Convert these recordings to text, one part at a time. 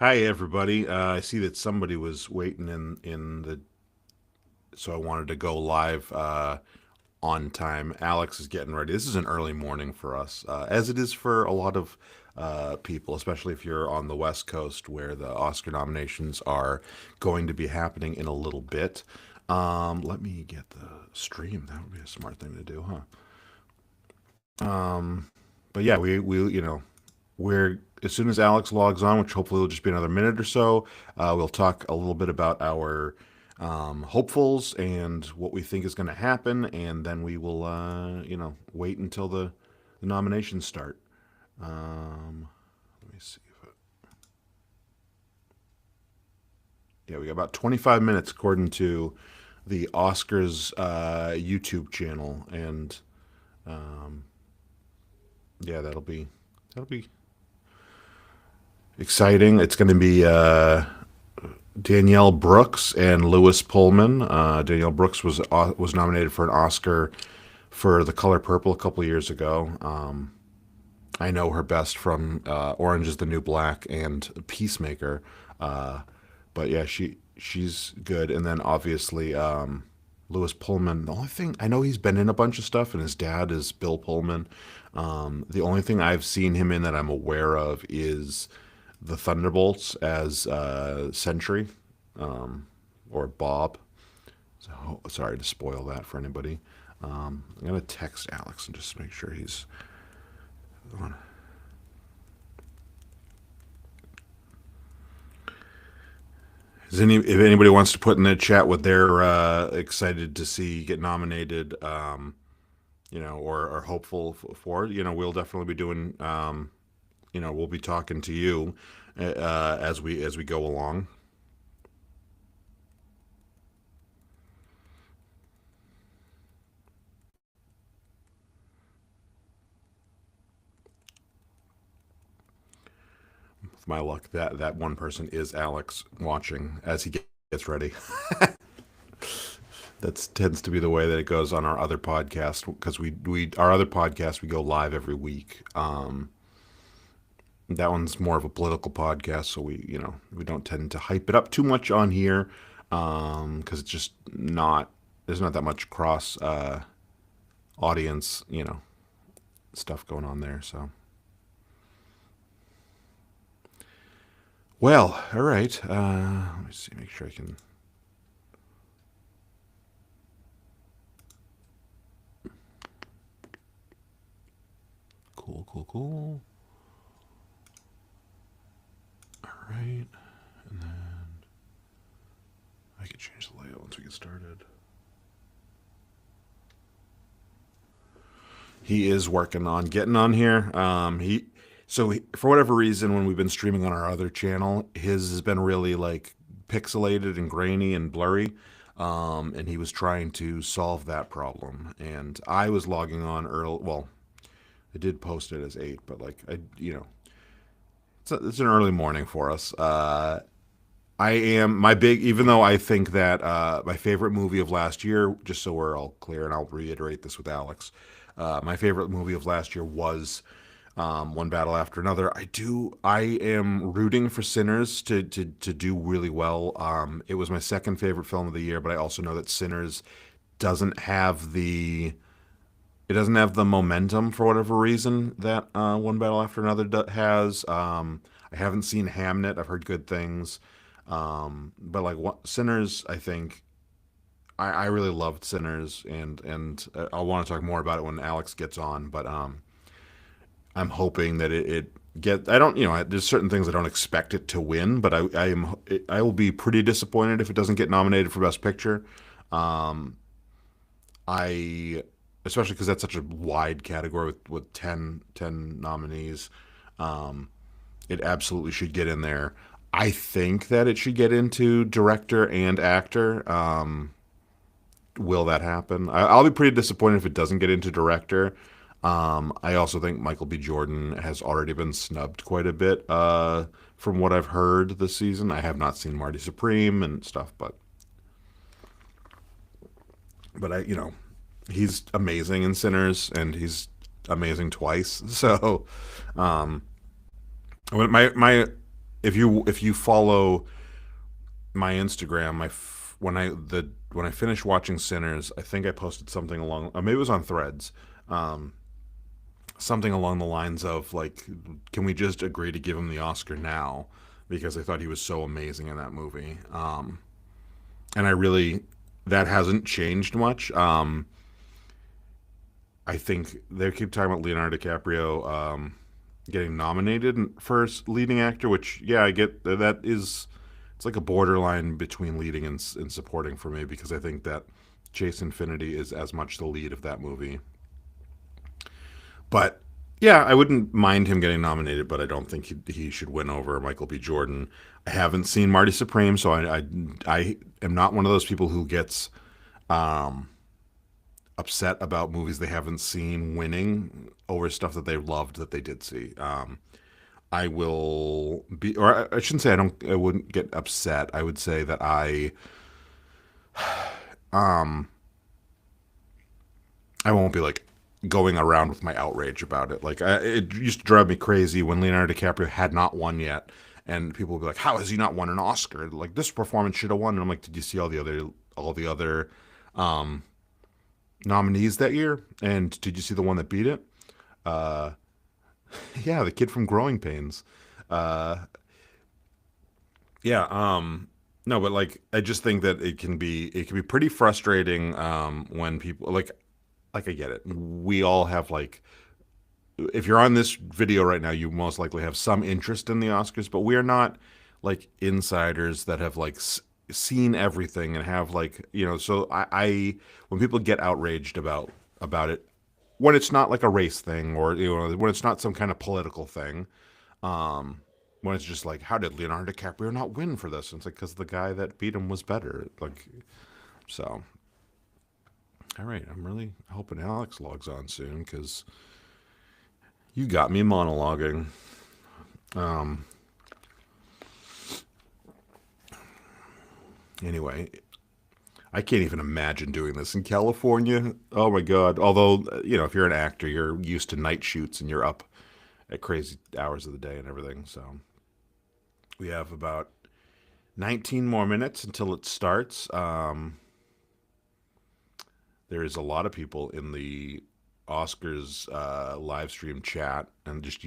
Hi, everybody. I see that somebody was waiting in the, so I wanted to go live on time. Alex is getting ready. This is an early morning for us, as it is for a lot of people, especially if you're on the West Coast where the Oscar nominations are going to be happening in a little bit. Let me get the stream. That would be a smart thing to do, huh? But yeah, we're as soon as Alex logs on, which hopefully will just be another minute or so, we'll talk a little bit about our hopefuls and what we think is going to happen, and then we will, wait until the nominations start. Let me see. Yeah, we got about 25 minutes according to the Oscars YouTube channel, and yeah, that'll be exciting. It's going to be Danielle Brooks and Lewis Pullman. Danielle Brooks was nominated for an Oscar for The Color Purple a couple of years ago. I know her best from Orange Is the New Black and Peacemaker. But yeah, she's good. And then obviously Lewis Pullman. The only thing I know, he's been in a bunch of stuff, and his dad is Bill Pullman. The only thing I've seen him in that I'm aware of is the Thunderbolts as Sentry, or Bob. So sorry to spoil that for anybody. I'm gonna text Alex and just make sure he's on. If anybody wants to put in the chat what they're excited to see get nominated, or hopeful for, we'll definitely be doing. We'll be talking to you as we go along. With my luck, that one person is Alex watching as he gets ready. That tends to be the way that it goes on our other podcast, because we our other podcast we go live every week. That one's more of a political podcast, so we don't tend to hype it up too much on here, because it's just not there's not that much cross audience stuff going on there. So well, all right. Let me see, make sure I can. Cool, cool, cool. All right, and then I can change the layout once we get started. He is working on getting on here. For whatever reason, when we've been streaming on our other channel, his has been really like pixelated and grainy and blurry. And he was trying to solve that problem. And I was logging on early. Well, I did post it as 8, but it's an early morning for us. I am my big, even though I think that my favorite movie of last year, just so we're all clear, and I'll reiterate this with Alex, my favorite movie of last year was One Battle After Another. I am rooting for Sinners to do really well. It was my second favorite film of the year, but I also know that Sinners doesn't have the it doesn't have the momentum for whatever reason that One Battle After Another has. I haven't seen Hamnet. I've heard good things. But like Sinners, I think I really loved Sinners, and I want to talk more about it when Alex gets on. But I'm hoping that it get. I don't, there's certain things I don't expect it to win, but I will be pretty disappointed if it doesn't get nominated for Best Picture. Um, I Especially because that's such a wide category with 10 nominees. Um, it absolutely should get in there. I think that it should get into director and actor. Will that happen? I'll be pretty disappointed if it doesn't get into director. I also think Michael B. Jordan has already been snubbed quite a bit from what I've heard this season. I have not seen Marty Supreme and stuff, but he's amazing in Sinners, and he's amazing twice. So, my if you follow my Instagram, when I finished watching Sinners, I think I posted something along, or maybe it was on Threads, um, something along the lines of like, can we just agree to give him the Oscar now? Because I thought he was so amazing in that movie, and I really that hasn't changed much. I think they keep talking about Leonardo DiCaprio getting nominated for leading actor, which yeah, I get that is it's like a borderline between leading and supporting for me because I think that Chase Infinity is as much the lead of that movie. But yeah, I wouldn't mind him getting nominated, but I don't think he should win over Michael B. Jordan. I haven't seen Marty Supreme, so I am not one of those people who gets upset about movies they haven't seen winning over stuff that they loved that they did see. I will be, or I shouldn't say I wouldn't get upset. I would say that I won't be like going around with my outrage about it. Like it used to drive me crazy when Leonardo DiCaprio had not won yet, and people would be like, "How has he not won an Oscar? Like this performance should have won." And I'm like, "Did you see all the other nominees that year? And did you see the one that beat it? Yeah, the kid from Growing Pains. Uh, yeah, no, but like I just think that it can be pretty frustrating when people like I get it. We all have like if you're on this video right now, you most likely have some interest in the Oscars, but we are not like insiders that have like seen everything and have like So I when people get outraged about it, when it's not like a race thing or when it's not some kind of political thing, when it's just like, how did Leonardo DiCaprio not win for this? And it's like because the guy that beat him was better. Like so. All right, I'm really hoping Alex logs on soon because you got me monologuing. Um, anyway, I can't even imagine doing this in California. Oh my God. Although, if you're an actor, you're used to night shoots and you're up at crazy hours of the day and everything. So we have about 19 more minutes until it starts. There is a lot of people in the Oscars live stream chat and just,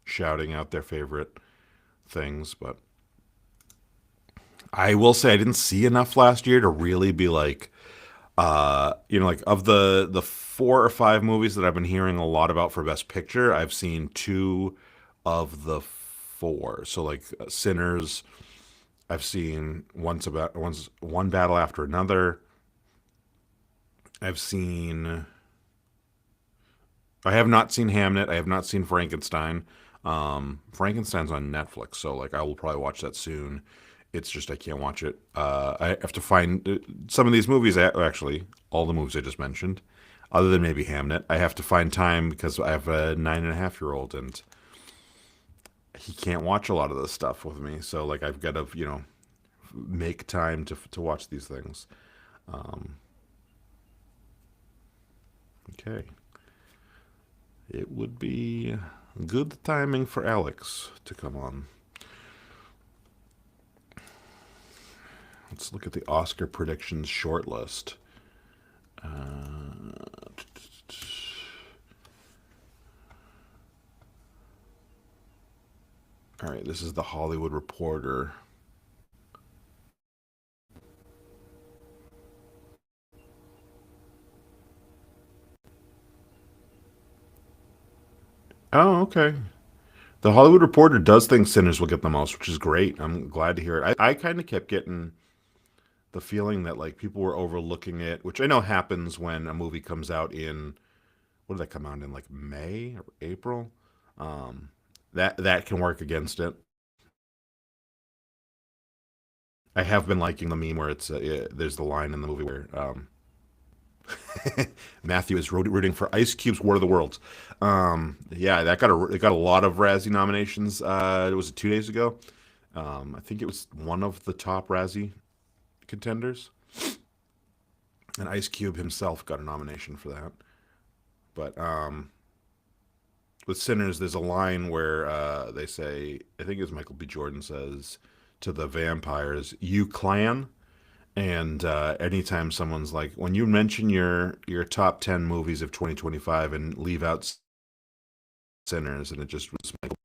shouting out their favorite things. But I will say I didn't see enough last year to really be like, like of the 4 or 5 movies that I've been hearing a lot about for Best Picture, I've seen 2 of the 4. So like Sinners, I've seen once One Battle After Another. I've seen. I have not seen Hamnet. I have not seen Frankenstein. Frankenstein's on Netflix, so like I will probably watch that soon. It's just I can't watch it. I have to find some of these movies. Actually, all the movies I just mentioned, other than maybe Hamnet, I have to find time because I have a 9.5-year-old and he can't watch a lot of this stuff with me. So like I've got to make time to watch these things. Okay, it would be good timing for Alex to come on. Let's look at the Oscar predictions shortlist. All right, this is the Hollywood Reporter. Oh, okay. The Hollywood Reporter does think Sinners will get the most, which is great. I'm glad to hear it. I kind of kept getting the feeling that like people were overlooking it, which I know happens when a movie comes out in what did that come out in like May or April? Um, that can work against it. I have been liking the meme where there's the line in the movie where Matthew is rooting for Ice Cube's War of the Worlds. Yeah, it got a lot of Razzie nominations. It was 2 days ago. I think it was one of the top Razzie contenders, and Ice Cube himself got a nomination for that. But with Sinners, there's a line where they say, I think it's Michael B. Jordan says to the vampires, "You clan." And anytime someone's like, when you mention your top 10 movies of 2025 and leave out Sinners, and it just was Michael,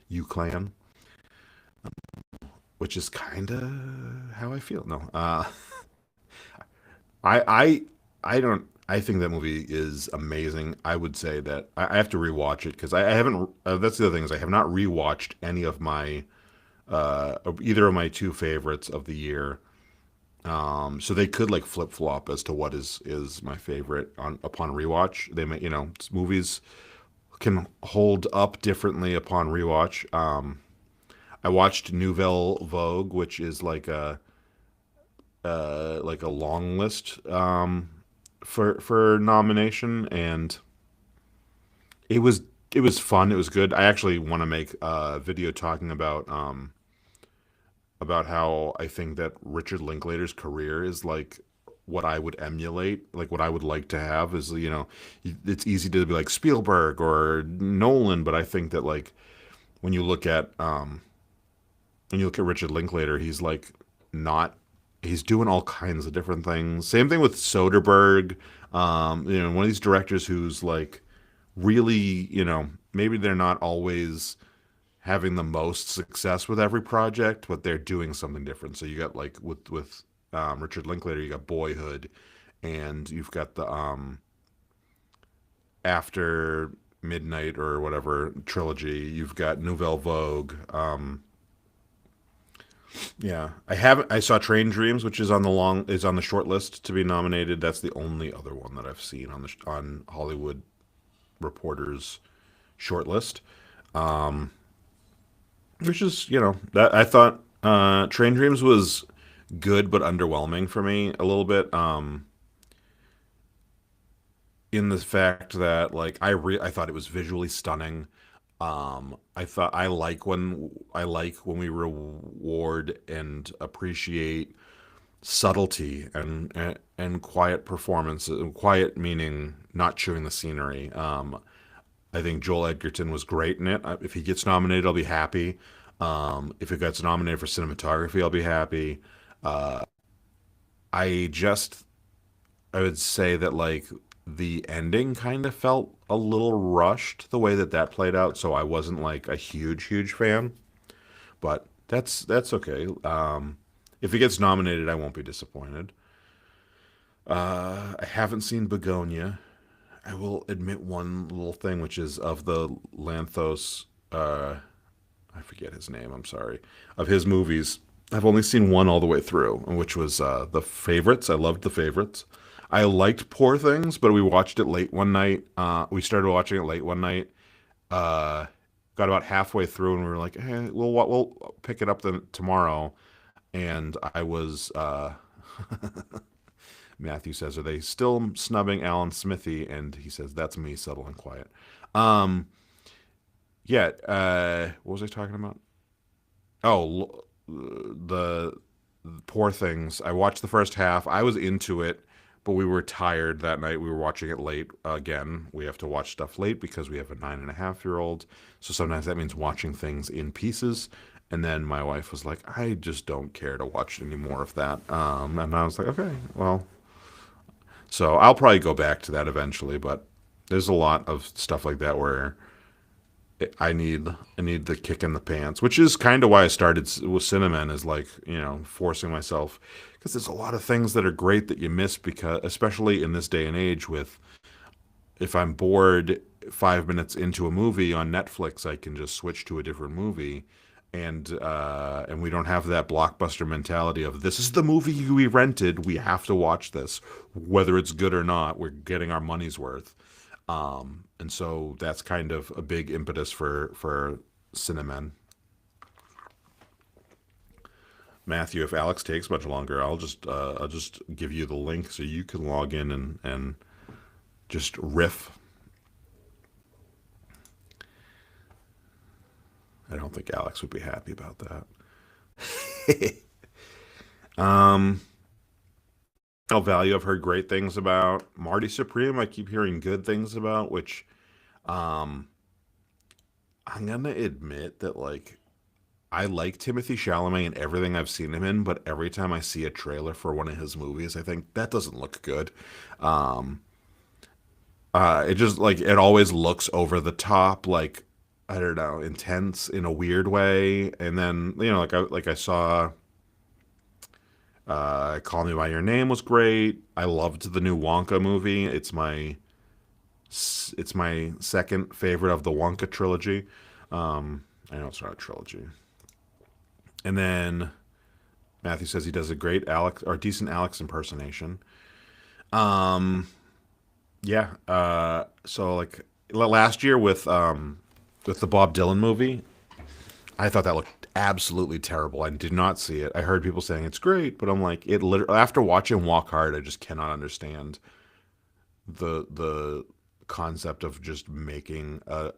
you clan, which is kind of how I feel. No, I I I don't. I think that movie is amazing. I would say that I have to rewatch it because I haven't. That's the other thing is I have not rewatched any of my either of my two favorites of the year. So they could like flip flop as to what is my favorite on upon rewatch. They may, movies can hold up differently upon rewatch. I watched Nouvelle Vogue, which is like a long list for nomination, and it was it was fun. It was good. I actually want to make a video talking about how I think that Richard Linklater's career is like what I would emulate, like what I would like to have is, it's easy to be like Spielberg or Nolan, but I think that like when you look at Richard Linklater, he's like not he's doing all kinds of different things. Same thing with Soderbergh. One of these directors who's like really, maybe they're not always having the most success with every project, but they're doing something different. So you got like with Richard Linklater, you got Boyhood, and you've got the After Midnight or whatever trilogy. You've got Nouvelle Vogue. Yeah, I haven't. I saw Train Dreams, which is on the short list to be nominated. That's the only other one that I've seen on on Hollywood Reporter's short list. Which is, that I thought Train Dreams was good but underwhelming for me a little bit. In the fact that like I thought it was visually stunning. I like when we reward and appreciate subtlety and quiet performance. Quiet meaning not chewing the scenery. I think Joel Edgerton was great in it. If he gets nominated, I'll be happy. If it gets nominated for cinematography, I'll be happy. I just I would say that like the ending kind of felt a little rushed the way that that played out, so I wasn't like a huge fan. But that's okay. If it gets nominated, I won't be disappointed. I haven't seen Begonia. I will admit one little thing, which is of the Lanthos. I forget his name. I'm sorry. Of his movies, I've only seen one all the way through, which was The Favorites. I loved The Favorites. I liked Poor Things, but we watched it late one night. We started watching it late one night. Uh, got about halfway through, and we were like, we'll pick it up tomorrow." And I was Matthew says, "Are they still snubbing Alan Smithy?" And he says, "That's me, subtle and quiet." Um, yeah. What was I talking about? Oh, the Poor Things. I watched the first half. I was into it, but we were tired that night. We were watching it late. Again, we have to watch stuff late because we have a 9.5 year old. So sometimes that means watching things in pieces. And then my wife was like, "I just don't care to watch any more of that." And I was like, "Okay, well." So I'll probably go back to that eventually, but there's a lot of stuff like that where I need the kick in the pants, which is kind of why I started with Cine-Men, is like, forcing myself, because there's a lot of things that are great that you miss, because especially in this day and age, with if I'm bored 5 minutes into a movie on Netflix, I can just switch to a different movie. And we don't have that blockbuster mentality of, this is the movie we rented, we have to watch this, whether it's good or not. We're getting our money's worth. And so that's kind of a big impetus for Cinemen. Matthew, if Alex takes much longer, I'll just give you the link so you can log in and just riff. I don't think Alex would be happy about that. um, El Value, I've heard great things about. Marty Supreme, I keep hearing good things about, which I'm gonna admit that like I like Timothy Chalamet and everything I've seen him in, but every time I see a trailer for one of his movies, I think that doesn't look good. Um, it just like it always looks over the top, like I don't know, intense in a weird way. And then like I saw Call Me by Your Name was great. I loved the new Wonka movie. It's my second favorite of the Wonka trilogy. I know it's not a trilogy. And then Matthew says he does a great Alex or decent Alex impersonation. Um, yeah. So like last year with the Bob Dylan movie, I thought that looked absolutely terrible. I did not see it. I heard people saying it's great, but I'm like it literally after watching Walk Hard, I just cannot understand the concept of just making a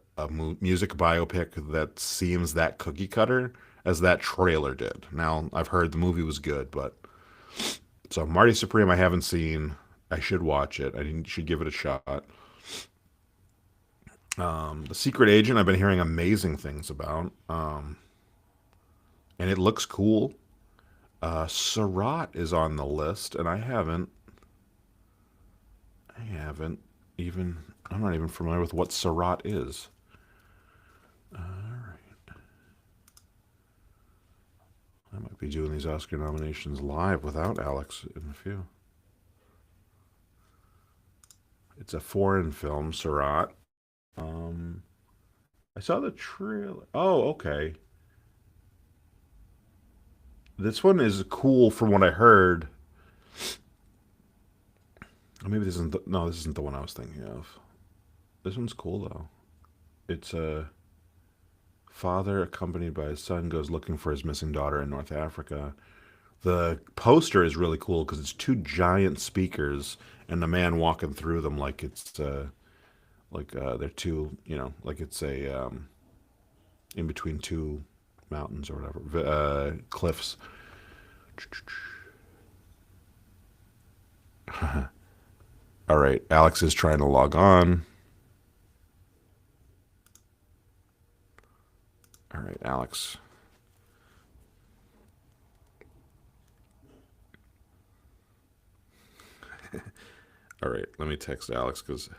music biopic that seems that cookie cutter as that trailer did. Now I've heard the movie was good, but so Marty Supreme I haven't seen. I should watch it. Should give it a shot. The Secret Agent I've been hearing amazing things about, and it looks cool. Surratt is on the list, and I haven't even. I'm not even familiar with what Surratt is. I might be doing these Oscar nominations live without Alex in a few. It's a foreign film, Surratt. Um, I saw the trailer. Oh, okay. This one is cool from what I heard. Oh, maybe this isn't. No, this isn't the one I was thinking of. This one's cool though. It's a father accompanied by his son goes looking for his missing daughter in North Africa. The poster is really cool because it's two giant speakers and the man walking through them like it's they're two, like it's a in between two mountains or whatever, cliffs. All right, Alex is trying to log on. All right, Alex. All right, let me text Alex because.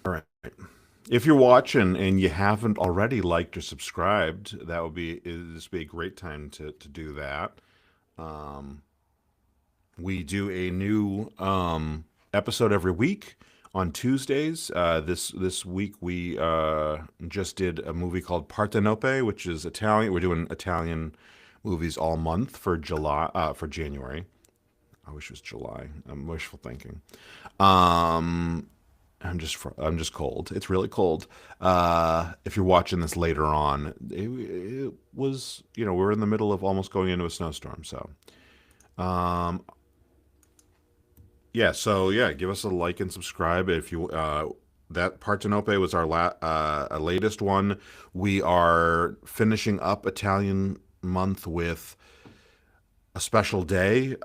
All right. If you're watching and you haven't already liked or subscribed, this would be a great time to do that. Um, we do a new episode every week on Tuesdays. This week we just did a movie called Partenope, which is Italian. We're doing Italian movies all month for January. I wish it was July. I'm wishful thinking. Um, I'm just cold. It's really cold. If you're watching this later on, it was we're in the middle of almost going into a snowstorm. So um, yeah, so yeah, give us a like and subscribe if you. That Partenope was our latest one. We are finishing up Italian month with a special day,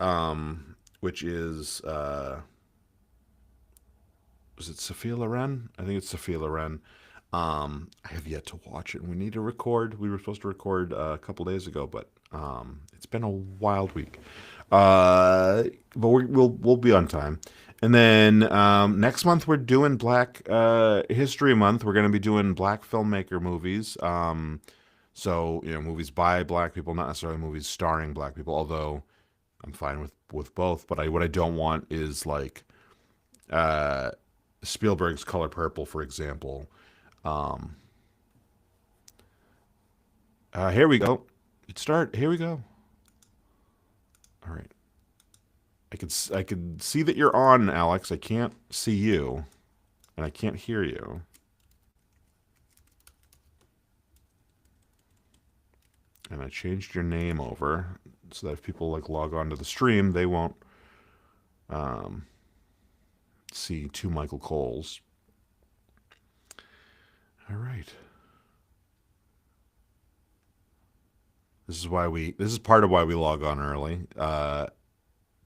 which is it Sophia Loren? I think it's Sophia Loren. I have yet to watch it. We need to record. We were supposed to record a couple days ago, but it's been a wild week. But we'll be on time. And then next month we're doing Black History Month. We're going to be doing Black filmmaker movies. So movies by Black people, not necessarily movies starring Black people. Although I'm fine with both. But what I don't want is like uh, Spielberg's Color Purple, for example. Um, here we go. Here we go. All right. I could see that you're on, Alex. I can't see you, and I can't hear you. And I changed your name over so that if people like log on to the stream, they won't see two Michael Coles. All right. This is part of why we log on early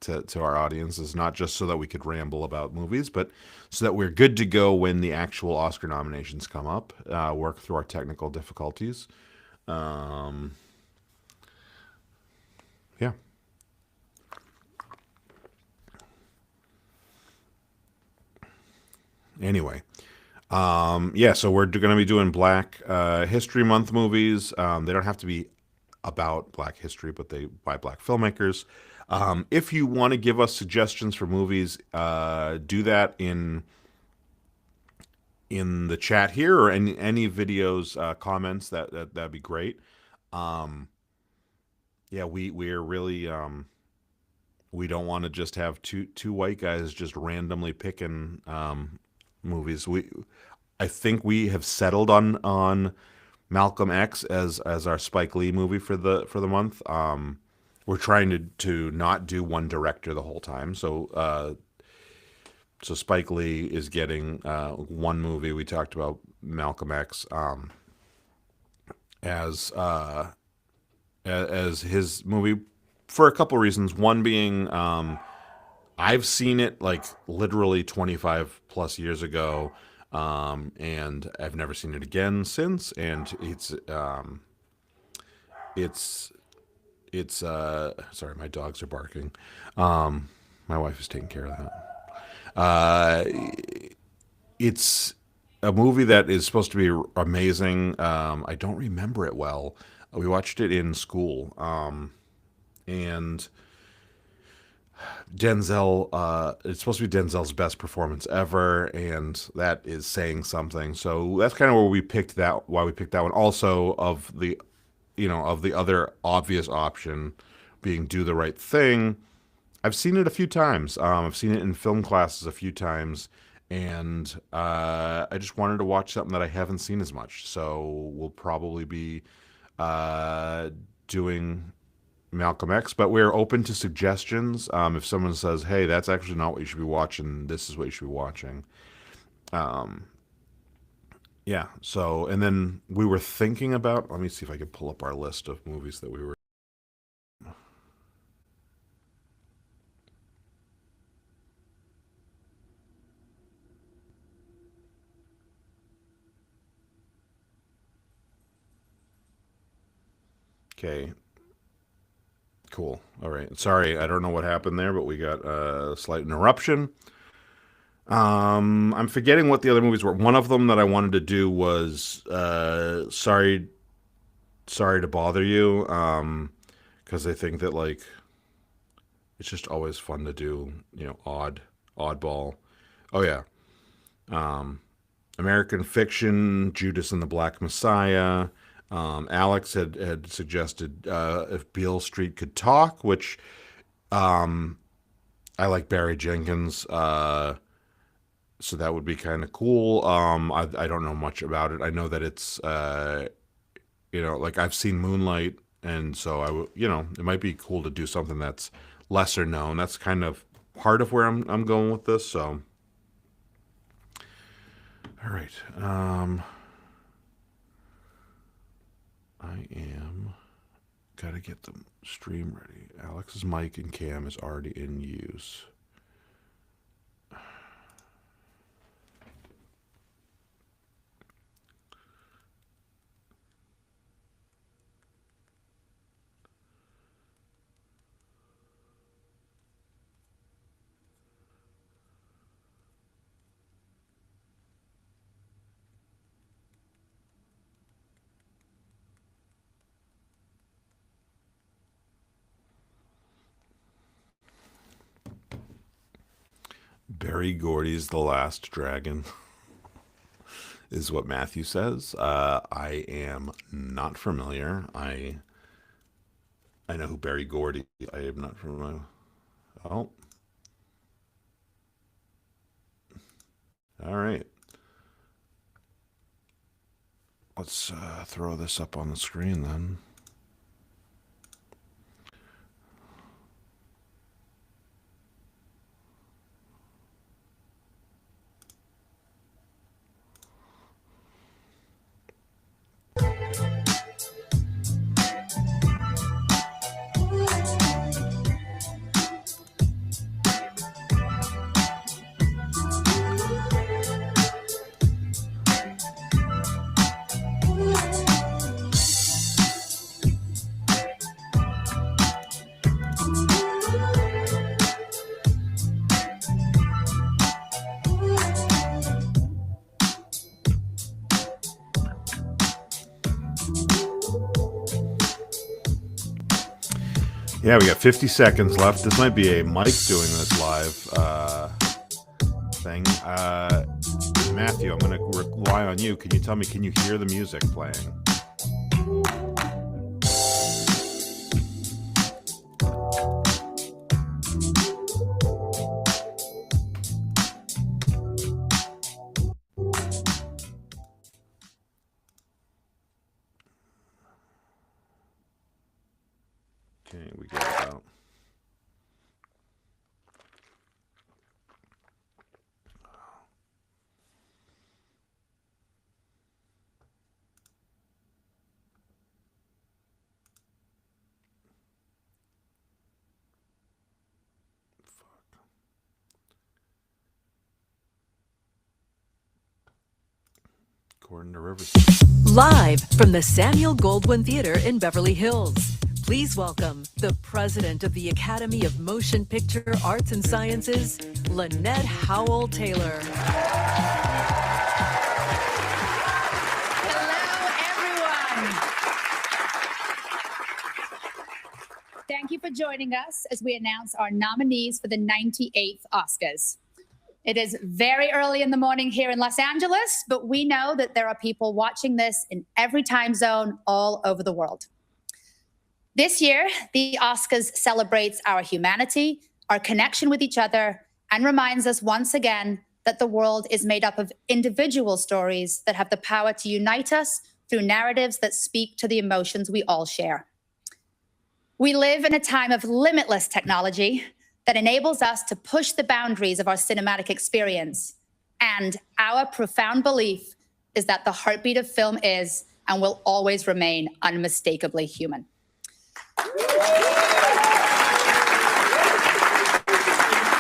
to our audience, is not just so that we could ramble about movies, but so that we're good to go when the actual Oscar nominations come up. Work through our technical difficulties. Um, yeah. Anyway, yeah. So we're going to be doing Black History Month movies. They don't have to be about Black history, but they by Black filmmakers. If you want to give us suggestions for movies, do that in the chat here or any videos comments. That'd be great. Um, yeah, we're really we don't want to just have two white guys just randomly picking movies. I think we have settled on Malcolm X as our Spike Lee movie for the month. We're trying to not do one director the whole time. So Spike Lee is getting one movie. We talked about Malcolm X as as his movie for a couple reasons. One being I've seen it like literally 25 plus years ago, and I've never seen it again since. And it's sorry, my dogs are barking. My wife is taking care of that. Uh, it's a movie that is supposed to be amazing. I don't remember it well. We watched it in school, and Denzel. It's supposed to be Denzel's best performance ever, and that is saying something. So that's kind of where we picked that. Why we picked that one. Also, of the of the other obvious option being Do the Right Thing. I've seen it a few times. I've seen it in film classes a few times, and I just wanted to watch something that I haven't seen as much. So we'll probably be uh, doing Malcolm X, but we're open to suggestions. If someone says, "Hey, that's actually not what you should be watching. This is what you should be watching." Um, yeah. So, and then we were thinking about. Let me see if I can pull up our list of movies that we were. Okay. Cool. All right. Sorry, I don't know what happened there, but we got a slight interruption. I'm forgetting what the other movies were. One of them that I wanted to do was sorry to bother you. Because I think that like it's just always fun to do. Oddball. Oh yeah. Um, American Fiction, Judas and the Black Messiah. Alex had suggested if Beale Street Could Talk, which um, I like Barry Jenkins, so that would be kind of cool. I don't know much about it. I know that it's like I've seen Moonlight, and so it might be cool to do something that's lesser known. That's kind of part of where I'm going with this. So, all right, I am gotta get the stream ready. Alex's mic and cam is already in use. Barry Gordy's The Last Dragon is what Matthew says. I am not familiar. I know who Barry Gordy. I am not familiar. Oh, all right. Let's throw this up on the screen then. Yeah, we got 50 seconds left. This might be a Mike doing this live thing. Matthew, I'm going to rely on you. Can you tell me, can you hear the music playing? Okay, we got it out. According to Riverside. Live from the Samuel Goldwyn Theater in Beverly Hills, please welcome the president of the Academy of Motion Picture Arts and Sciences, Lynette Howell Taylor. Hello, everyone. Thank you for joining us as we announce our nominees for the 98th Oscars. It is very early in the morning here in Los Angeles, but we know that there are people watching this in every time zone all over the world. This year, the Oscars celebrates our humanity, our connection with each other, and reminds us once again that the world is made up of individual stories that have the power to unite us through narratives that speak to the emotions we all share. We live in a time of limitless technology that enables us to push the boundaries of our cinematic experience. And our profound belief is that the heartbeat of film is and will always remain unmistakably human.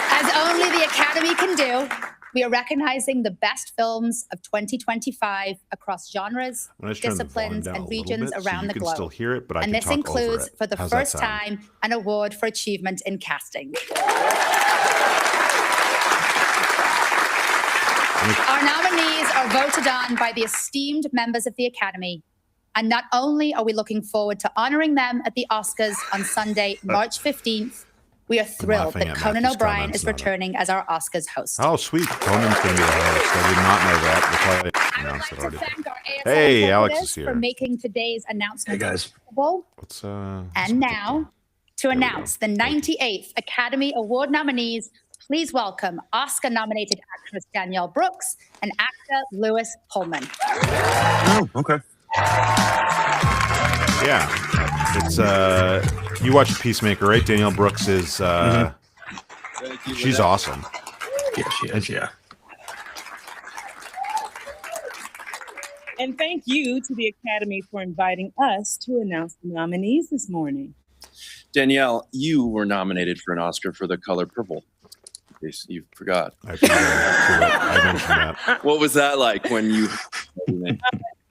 As only the Academy can do, we are recognizing the best films of 2025 across genres, disciplines, and regions around the globe. Still hear it, but I and can this talk includes, over it. for the How's that first sound? time, an award for achievement in casting. Our nominees are voted on by the esteemed members of the Academy. And not only are we looking forward to honoring them at the Oscars on Sunday, March 15th, we are thrilled that Conan O'Brien is returning as our Oscars host. Oh, sweet. Conan's going to be the host. I did not know that. We'll probably announce it already. Thank our ASL Hey, Alex is executives here. for making today's announcement Hey, guys. possible. What's And now, to we announce the 98th Academy Award nominees, please welcome Oscar-nominated actress Danielle Brooks and actor Lewis Pullman. Oh, okay. Yeah. It's you watched Peacemaker, right? Danielle Brooks is she's awesome. Yeah, she is, yeah. And thank you to the Academy for inviting us to announce the nominees this morning. Danielle, you were nominated for an Oscar for The Color Purple. In case you forgot. I mentioned that. What was that like when you...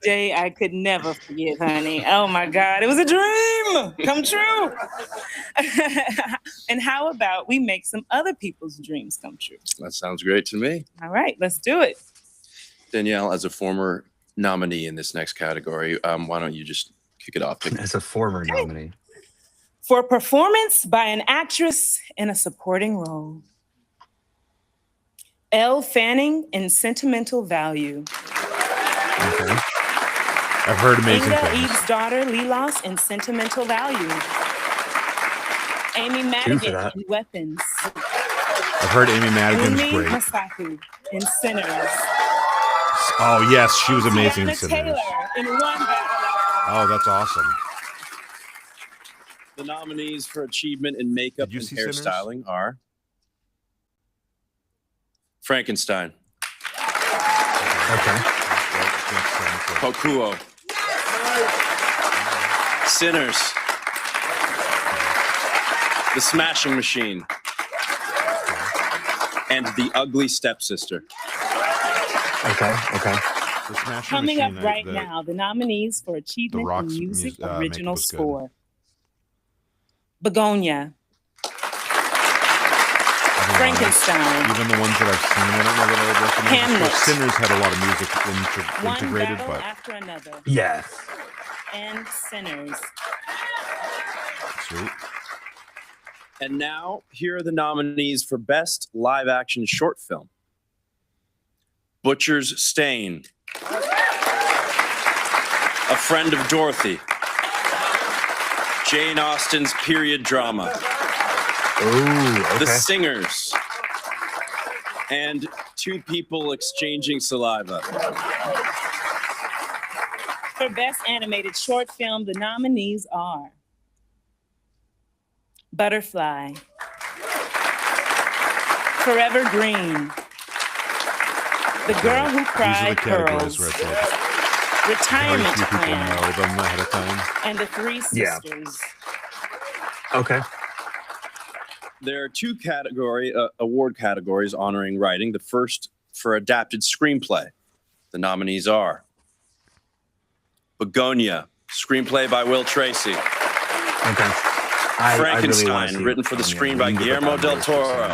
Day I could never forget, honey. Oh my God, it was a dream come true. And how about we make some other people's dreams come true? That sounds great to me. All right, let's do it. Danielle, as a former nominee in this next category, why don't you just kick it off? As a former nominee. For performance by an actress in a supporting role. Elle Fanning in Sentimental Value. Okay. I've heard amazing Inga things. Eve's daughter, Lilas, in Sentimental Value. Amy Madigan that. in Weapons. I've heard Amy Madigan's Umi great. Masaku in Sinners. Oh, yes, she was amazing in Tiana Sinners. Taylor in One Battle. Oh, that's awesome. The nominees for achievement in makeup Did you and see Sinners? hairstyling are Frankenstein, Okay. Kokuo, Sinners, The Smashing Machine, and The Ugly Stepsister. Okay. Okay. The Smashing Coming up Machine, right now, the nominees for achievement in Rock's music makeup original was good. score. Begonia, Frankenstein, Even the ones that I've seen, I don't know that I would recommend. Of Hamlet. course, Sinners had a lot of music One integrated, Battle but After Another, Yeah. and Sinners. Sweet. And now, here are the nominees for Best Live Action Short Film: Butcher's Stain, A Friend of Dorothy, Jane Austen's period drama, Ooh, okay. The Singers, and Two People Exchanging Saliva. For Best Animated Short Film, the nominees are Butterfly, Forever Green, The Girl Who These are Cried the categories Pearls, where it's like Retirement very few people Plan, know them ahead of time. and The Three Yeah. Sisters. Okay. There are two award categories honoring writing. The first for adapted screenplay. The nominees are Begonia, screenplay by Will Tracy. Okay. Frankenstein, written for the screen by Guillermo del Toro.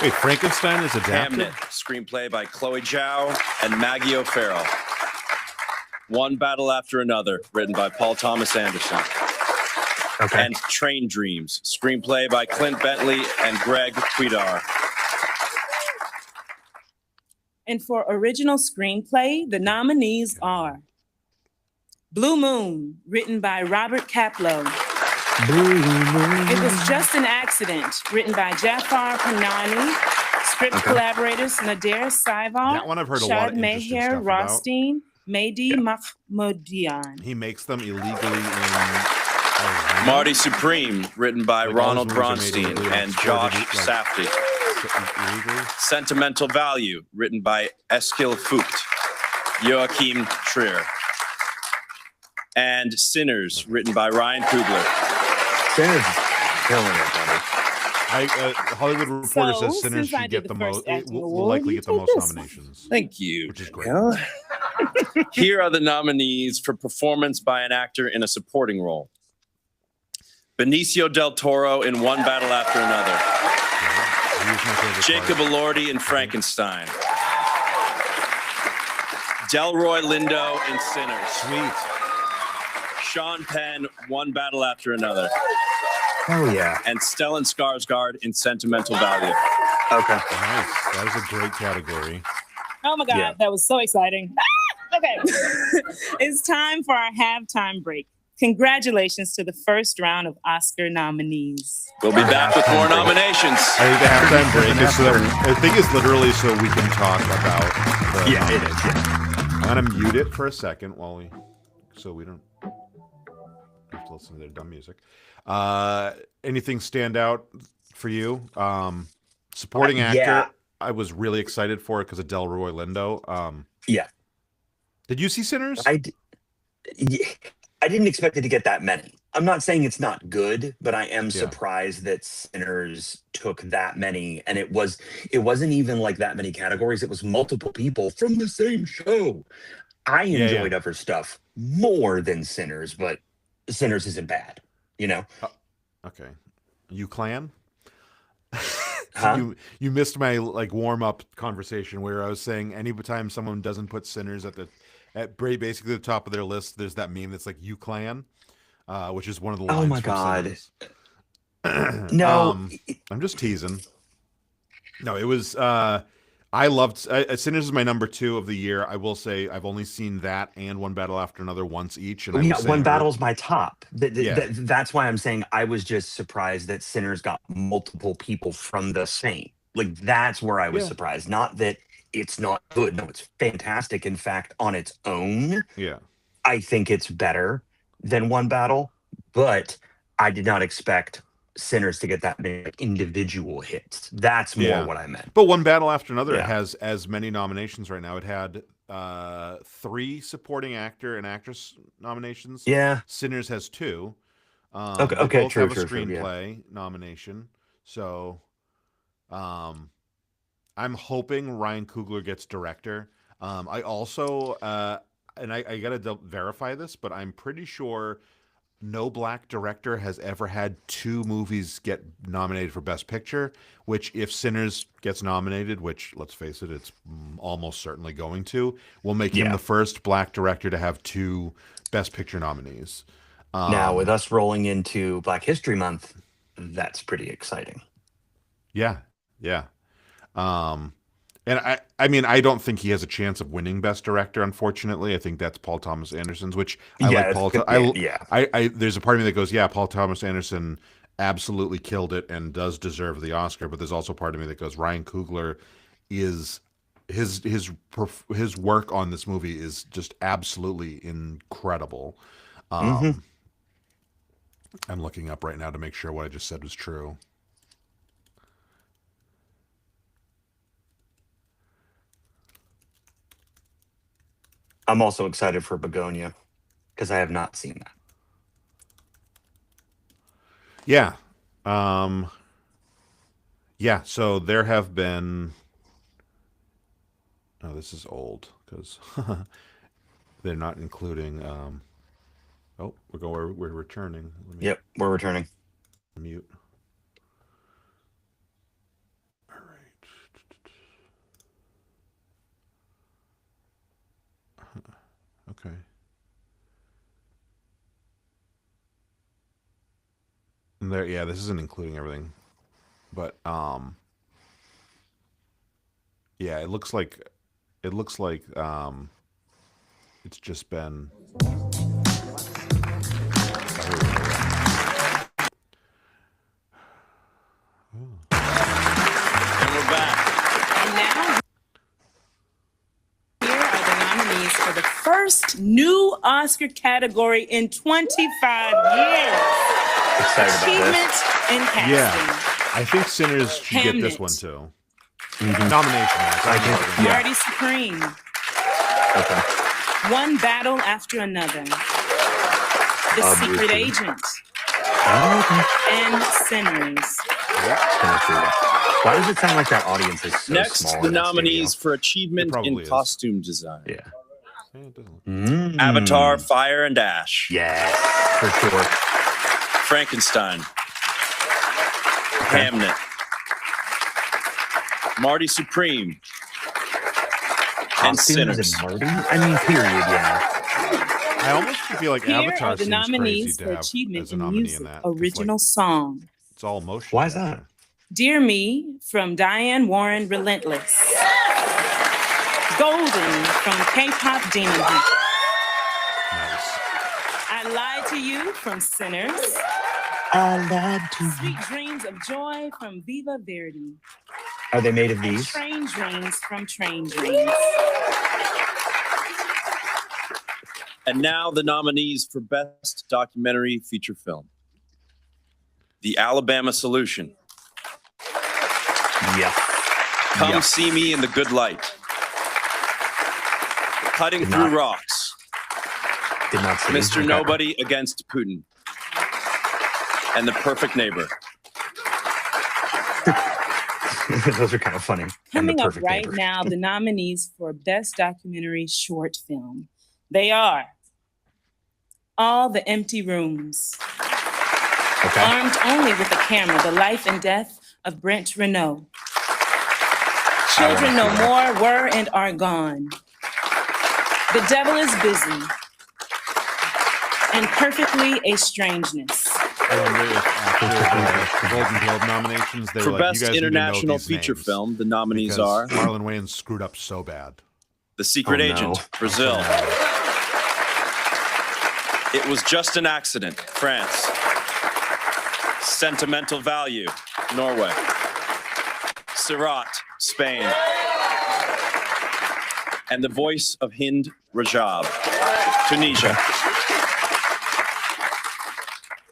Wait, Frankenstein is adapted? Hamnet, screenplay by Chloe Zhao and Maggie O'Farrell. One Battle After Another, written by Paul Thomas Anderson. Okay. And Train Dreams, screenplay by Clint Bentley and Greg Cuidar. And for original screenplay, the nominees are Blue Moon, written by Robert Kaplow. It Was Just an Accident, written by Jafar Panani. Script collaborators Nader Saivar, That one I've heard a lot Shad of interesting Meher stuff about. Rothstein, Mehdi Mahmoudian. He makes them illegally in Iran. Marty Supreme, written by Like, all Ronald his movies are made Bronstein illegally, and exported, Josh like, Safdie. Illegally? Sentimental Value, written by Eskil Vogt, Joachim Trier. And Sinners, written by Ryan Coogler. Sinners is killing it, buddy. Hollywood Reporter So, says Sinners since I should did get the the first most, acting will award, likely you get the take most this one. nominations. Thank you. Which is great. Danielle. Here are the nominees for performance by an actor in a supporting role: Benicio del Toro in One Battle After Another, He's my favorite Jacob part. Elordi in Frankenstein, Delroy Lindo in Sinners, Sweet. Sean Penn, One Battle After Another, Oh yeah. and Stellan Skarsgård in Sentimental Value. Okay. Nice. That is a great category. Oh my God, Yeah. that was so exciting. Okay, it's time for our halftime break. Congratulations to the first round of Oscar nominees. We'll be back with more nominations. I think the halftime break is so that, I think it's literally so we can talk about the Yeah, it is. Yeah. I'm gonna mute it for a second so we don't have to listen to their dumb music. Anything stand out for you? Supporting actor, yeah. I was really excited for it because of Delroy Lindo. Yeah. Did you see Sinners? Yeah, I didn't expect it to get that many. I'm not saying it's not good, but I am surprised that Sinners took that many, and it wasn't even like that many categories. It was multiple people from the same show. I enjoyed other stuff more than Sinners, but Sinners isn't bad, you know? Okay. You clan? Huh? You missed my like warm up conversation where I was saying anytime someone doesn't put Sinners at basically the top of their list, there's that meme that's like "You clan," which is one of the lines. Oh my from God. Sinners. No. I'm just teasing. No, it was. I loved Sinners is my number 2 of the year. I will say I've only seen that and One Battle After Another once each, and I was saying One Battle's my top. Yeah. That's why I'm saying I was just surprised that Sinners got multiple people from the same. Like, that's where I was surprised. Not that it's not good. No, it's fantastic. In fact, on its own, I think it's better than One Battle, but I did not expect Sinners to get that many individual hits. That's more what I meant. But One Battle After Another has as many nominations right now. It had 3 supporting actor and actress nominations. Yeah. Sinners has 2. Okay, They both true, have a true, screenplay nomination. So I'm hoping Ryan Coogler gets director. I also and I gotta verify this, but I'm pretty sure no black director has ever had 2 movies get nominated for Best Picture, which if Sinners gets nominated, which let's face it, it's almost certainly going to, will make him Yeah. the first black director to have 2 Best Picture nominees. Now, with us rolling into Black History Month, that's pretty exciting. Yeah, yeah. And I mean, I don't think he has a chance of winning Best Director. Unfortunately, I think that's Paul Thomas Anderson's. Which I Yeah, like. Paul. yeah. I there's a part of me that goes, yeah, Paul Thomas Anderson absolutely killed it and does deserve the Oscar. But there's also part of me that goes, Ryan Coogler is his work on this movie is just absolutely incredible. I'm looking up right now to make sure what I just said was true. I'm also excited for Begonia because I have not seen that. Yeah. Yeah, so there have been oh, this is old because they're not including oh, we're returning. Let me Yep, we're returning. mute. All right. Okay. And there, yeah, this isn't including everything, but yeah, it looks like it's just been. And we're back. And now, here are the nominees for the first new Oscar category in 25 years. Excited about Achievement this. in casting. Yeah, I think Sinners should get this Hamnet. one too. Mhm. Nomination. I think- yeah. Marty Supreme. Okay. One Battle After Another. The Obviously. Secret Agent. Oh, okay. And Sinners. Why does it sound like that audience is so Next, small? the in that nominees studio? for achievement It probably in is. costume design. Yeah. Yeah, it doesn't. Avatar, Fire and Ash. Yes, for sure. Frankenstein. Hamnet. Marty Supreme. And Costumes Sinners. and Marty? I mean, period, yeah. I almost feel like Here Avatar are the seems nominees crazy to for have achievement as a in nominee music. in that. 'cause, Original like, song. it's all motion. Why is that? Dear Me from Diane Warren Relentless. Golden from K-Pop Demon Hunter. Nice. I Lied to You from Sinners. I lied to you. Sweet Dreams of Joy from Viva Verdi. Are they made of And these? Train Dreams from Train Dreams. And now the nominees for Best Documentary Feature Film. The Alabama Solution. Yeah. Come Yeah. See Me in the Good Light. Cutting Did Through not- Rocks. Did not see Mr. Okay. Nobody Against Putin. And The Perfect Neighbor. Those are kind of funny. And The Coming up Perfect right Neighbor. now, the nominees for Best Documentary Short Film. They are All the Empty Rooms. Okay. Armed Only with a Camera, The Life and Death of Brent Renault. Children No see More Were and Are Gone. The Devil is Busy. And Perfectly a Strangeness. I wonder if after the Golden Globe nominations, they For were like, Best you guys need to know International these Feature names, Film, the nominees because are Marlon Wayans screwed up so bad. The Secret Oh, no. Agent, Brazil. It Was Just an Accident, France. Sentimental Value, Norway. Sirat, Spain. And The Voice of Hind Rajab, Tunisia.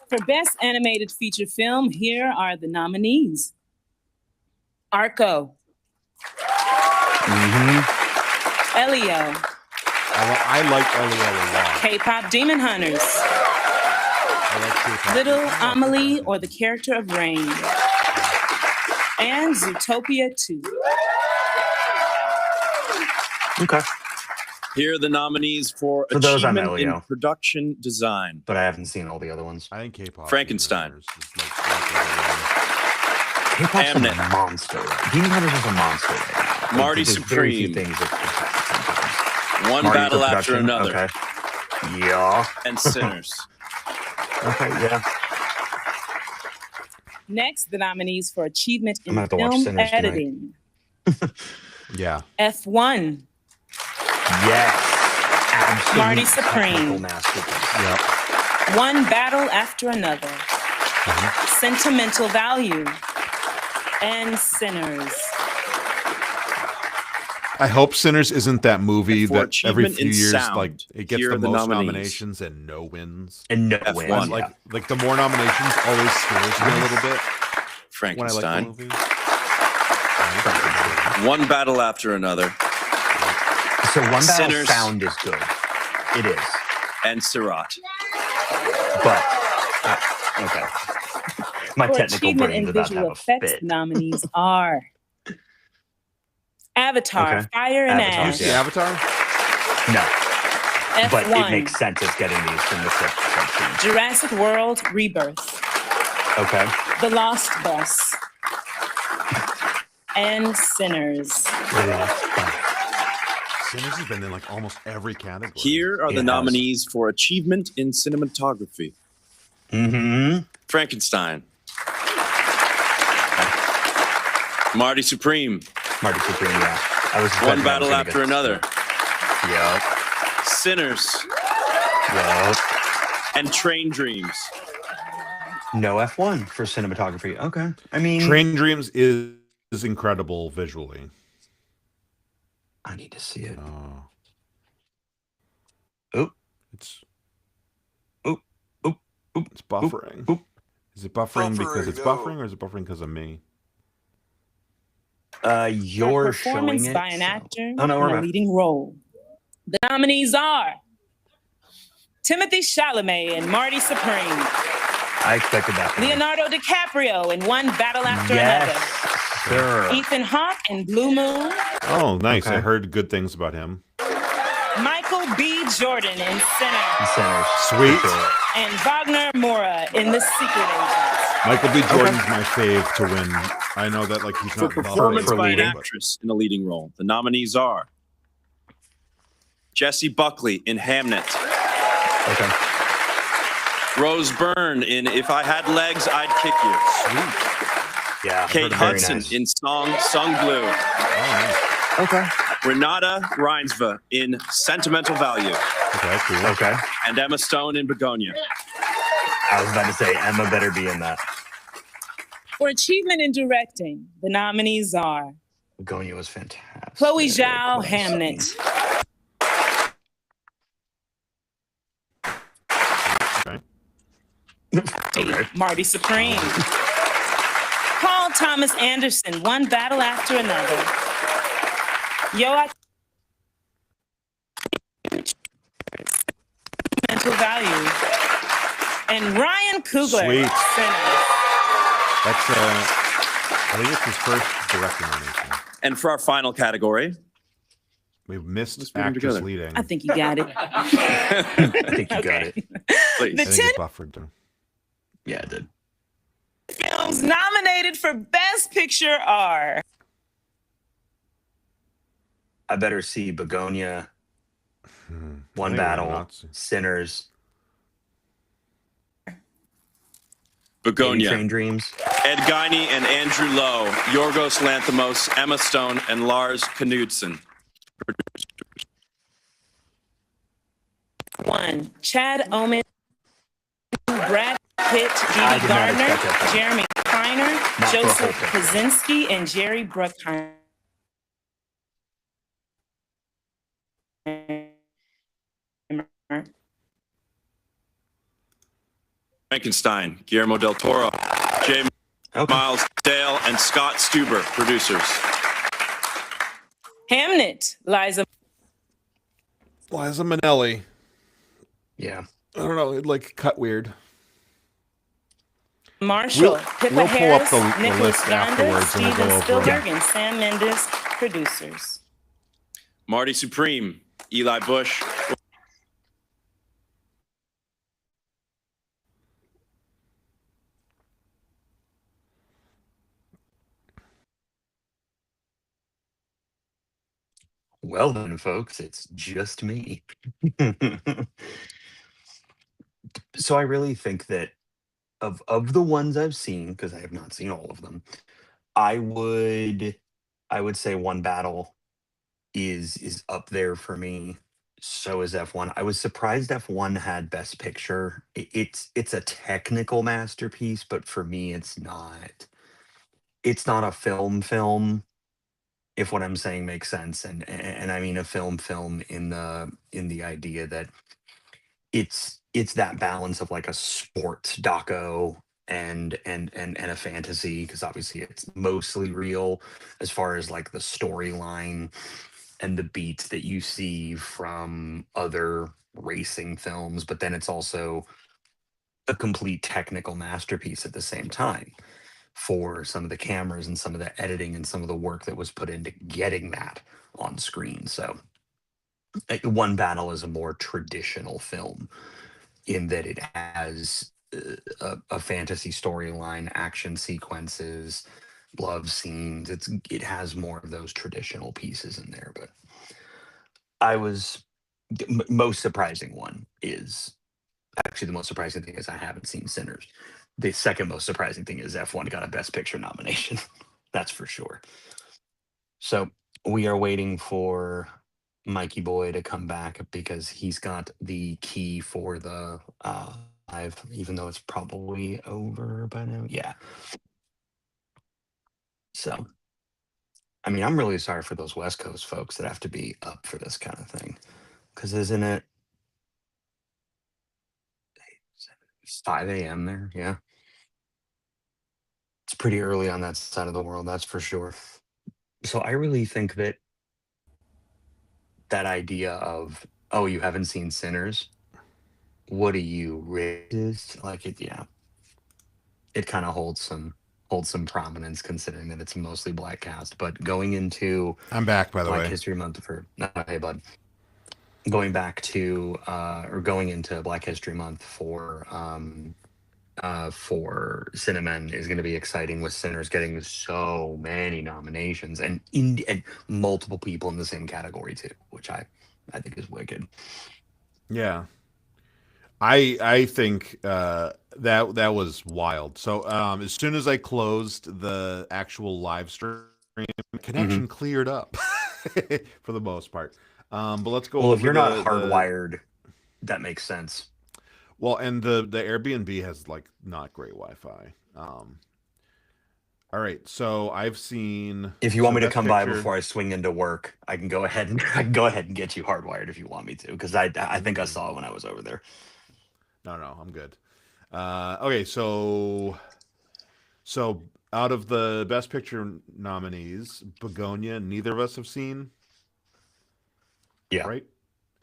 For Best Animated Feature Film, here are the nominees. Arco. Mm-hmm. Elio. I like Elio a lot. K-Pop Demon Hunters. I like K-pop. Little Amelie or the Character of Rain. And Zootopia 2. Okay. Here are the nominees for those, I'm achievement in Elio. production design. But I haven't seen all the other ones. I think K-pop. Frankenstein. Demon Hunters is like K-pop's a Amnet. monster. Demon Hunters is a monster right now. Marty There's very few Supreme. things that One Marty battle for after production? another. Okay. Yeah. And Sinners. Okay, yeah. Next, the nominees for achievement I'm gonna in have to watch film Sinners tonight. editing. Yeah. F1, Yes. Absolute Marty Supreme. technical masterpiece. Yep. One Battle After Another, Sentimental Value, and Sinners. I hope Sinners isn't that movie And for that every achievement few in years, sound, like it gets here the are the most nominees. nominations and no wins. And no F1. wins. Like the more nominations always scares me a little bit when I like the Frankenstein. movie. One battle after another. So one battle Sinners. sound is good. It is. And Sirat. But okay. My For technical achievement brain's in about to visual have a effects, fit. nominees are Avatar, Okay. Fire and Avatar, Did you Ash, see yeah. Avatar? No, but it F1, makes sense. It's getting these from the clip section. Jurassic World Rebirth, Okay. The Lost Bus, and Sinners. Sinners has been in like almost every category. Here are the It has. nominees for achievement in cinematography. Mm-hmm. Frankenstein. Marty Supreme. Marty Supreme, yeah. I was One battle after another. Yep. Sinners. Yep. And Train Dreams. No F1 for cinematography. Okay. I mean, Train Dreams is incredible visually. I need to see it. Oh, Oop. it's Oop. Oop. Oop. it's buffering. Oop. Is it buffering because it's buffering, or is it buffering because of me? You're Performance showing it. by an so- actor Oh, no, we're in a back. leading role. The nominees are Timothy Chalamet and Marty Supreme, I expected that. from you. Leonardo DiCaprio in One Battle After Yes, Another, sir. Ethan Hawke in Blue Moon, Oh, nice. Okay. I heard good things about him. Michael B. Jordan in Sinners, Centers. Sweet. For sure. and Wagner Moura in The Secret Agents. Michael B. Jordan's my fave to win. I know that like he's For not performance buffering, by an but- actress in a leading role. The nominees are Jessie Buckley in Hamnet. Okay. Rose Byrne in If I Had Legs, I'd Kick You. Sweet. Yeah. Kate very Hudson nice. in Sung Blue. Oh, nice. Okay. Renata Reinsva in Sentimental Value. Okay, cool. Okay. And Emma Stone in Begonia. I was about to say Emma better be in that. For achievement in directing, the nominees are Begonia was fantastic. Chloe Zhao, Close. Hamnet, Okay. Marty Supreme, Paul Thomas Anderson, One Battle After Another, Joachim Mental Value, and Ryan Coogler, Sweet. Sinners. That's I think it's his first directing nomination. And for our final category, We've missed Let's put them actress together. leading. I think you got it. I think you got it. please. The I think 10 it buffered too. Yeah, it did. films nominated for Best Picture are I better see Begonia, One I Battle, not see- Sinners, Begonia, Train Dreams. Ed Guiney and Andrew Lowe, Yorgos Lanthimos, Emma Stone, and Lars Knudsen. one Chad Omen, Brad Pitt, I Dee did not Gardner, expect that. Jeremy Kleiner, Not for a Joseph whole picture. Kosinski, and Jerry Bruckheimer. Frankenstein, Guillermo del Toro, J. Okay. Miles Dale, and Scott Stuber, producers. Hamnet, Liza Liza Minnelli. Yeah. I don't know. It like cut weird. Marshall, We'll- Pippa we'll pull Harris, up the Nicholas list Gonda, afterwards and we'll Steven go over Spielberg, them. and Sam Mendes, producers. Marty Supreme, Eli Bush. Well then, folks, it's just me. So I really think that of the ones I've seen, because I have not seen all of them, I would I would say One Battle is up there for me. So is F1. I was surprised F1 had Best Picture. It's a technical masterpiece, but for me, it's not. It's not a film, if what I'm saying makes sense. And I mean a film in the idea that it's that balance of like a sports doco and a fantasy, because obviously it's mostly real as far as like the storyline and the beats that you see from other racing films, but then it's also a complete technical masterpiece at the same time for some of the cameras and some of the editing and some of the work that was put into getting that on screen. So One Battle is a more traditional film in that it has a fantasy storyline, action sequences, love scenes. It has more of those traditional pieces in there. But I was most surprising one is actually the most surprising thing is I haven't seen Sinners. The second most surprising thing is F1 got a Best Picture nomination. That's for sure. So we are waiting for Mikey Boy to come back because he's got the key for the live, even though it's probably over by now. Yeah. So, I mean, I'm really sorry for those West Coast folks that have to be up for this kind of thing. Because isn't it 5 a.m. there? Yeah. It's pretty early on that side of the world, that's for sure. So I really think that that idea of, oh, you haven't seen Sinners? What are you, racist? Like it, yeah. It kind of holds some prominence considering that it's mostly black cast. But going into I'm back, by the Black way. History Month hey bud. Going back to or going into Black History Month for Cine-Men is going to be exciting, with Sinners getting so many nominations and multiple people in the same category too, which I think is wicked. Yeah. I think that was wild. So as soon as I closed the actual live stream, Hmm. connection cleared up for the most part. But let's go Well, if over you're not the hardwired, that makes sense. well, and the Airbnb has like not great Wi-Fi. All right, so I've seen If you want so me to best come by picture. before I swing into work, I can go ahead and I can go ahead and get you hardwired if you want me to, because I think I saw it when I was over there. No, I'm good. Okay, so out of the best picture nominees, Begonia, neither of us have seen, Yeah. right?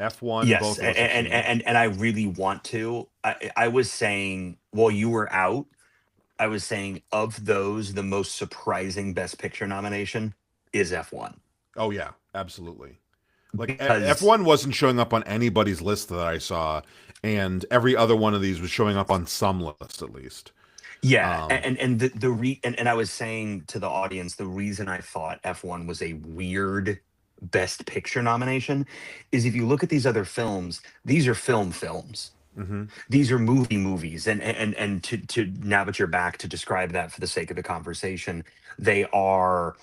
F1, Yes, both of us have seen. and I really want to. I was saying while you were out, I was saying of those, the most surprising Best Picture nomination is F1 Oh yeah, absolutely. Like because F1 wasn't showing up on anybody's list that I saw, and every other one of these was showing up on some list at least. yeah, Um, and and I was saying to the audience the reason I thought F1 was a weird Best Picture nomination is if you look at these other films, these are films. mhm. These are movies, and to now that you're back to describe that for the sake of the conversation, they are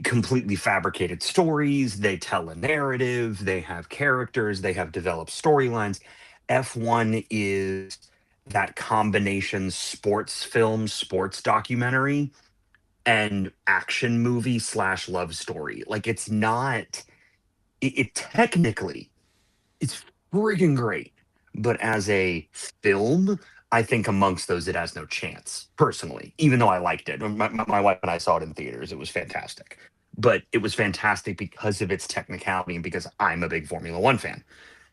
completely fabricated stories. They tell a narrative, they have characters, they have developed storylines. F1 is that combination sports film, sports documentary, and action movie slash love story. Like it's not, it technically it's freaking great. But as a film, I think amongst those, it has no chance, personally, even though I liked it. My wife and I saw it in theaters. It was fantastic. But it was fantastic because of its technicality and because I'm a big Formula One fan.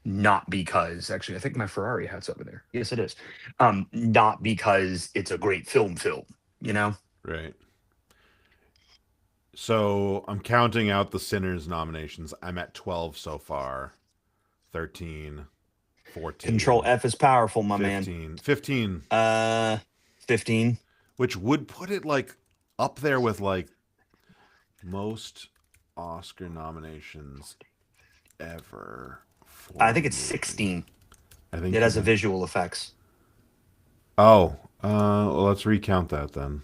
Not because, actually, I think my Ferrari hat's over there. Yes, it is. Not because it's a great film, you know? Right. So I'm counting out the Sinners nominations. I'm at 12 so far. 13, 14, Control F is powerful, my man. 15, 15. which would put it like up there with like most Oscar nominations ever. For I think a it's movie. 16. I think It has a even- visual effects. Oh, well, let's recount that then.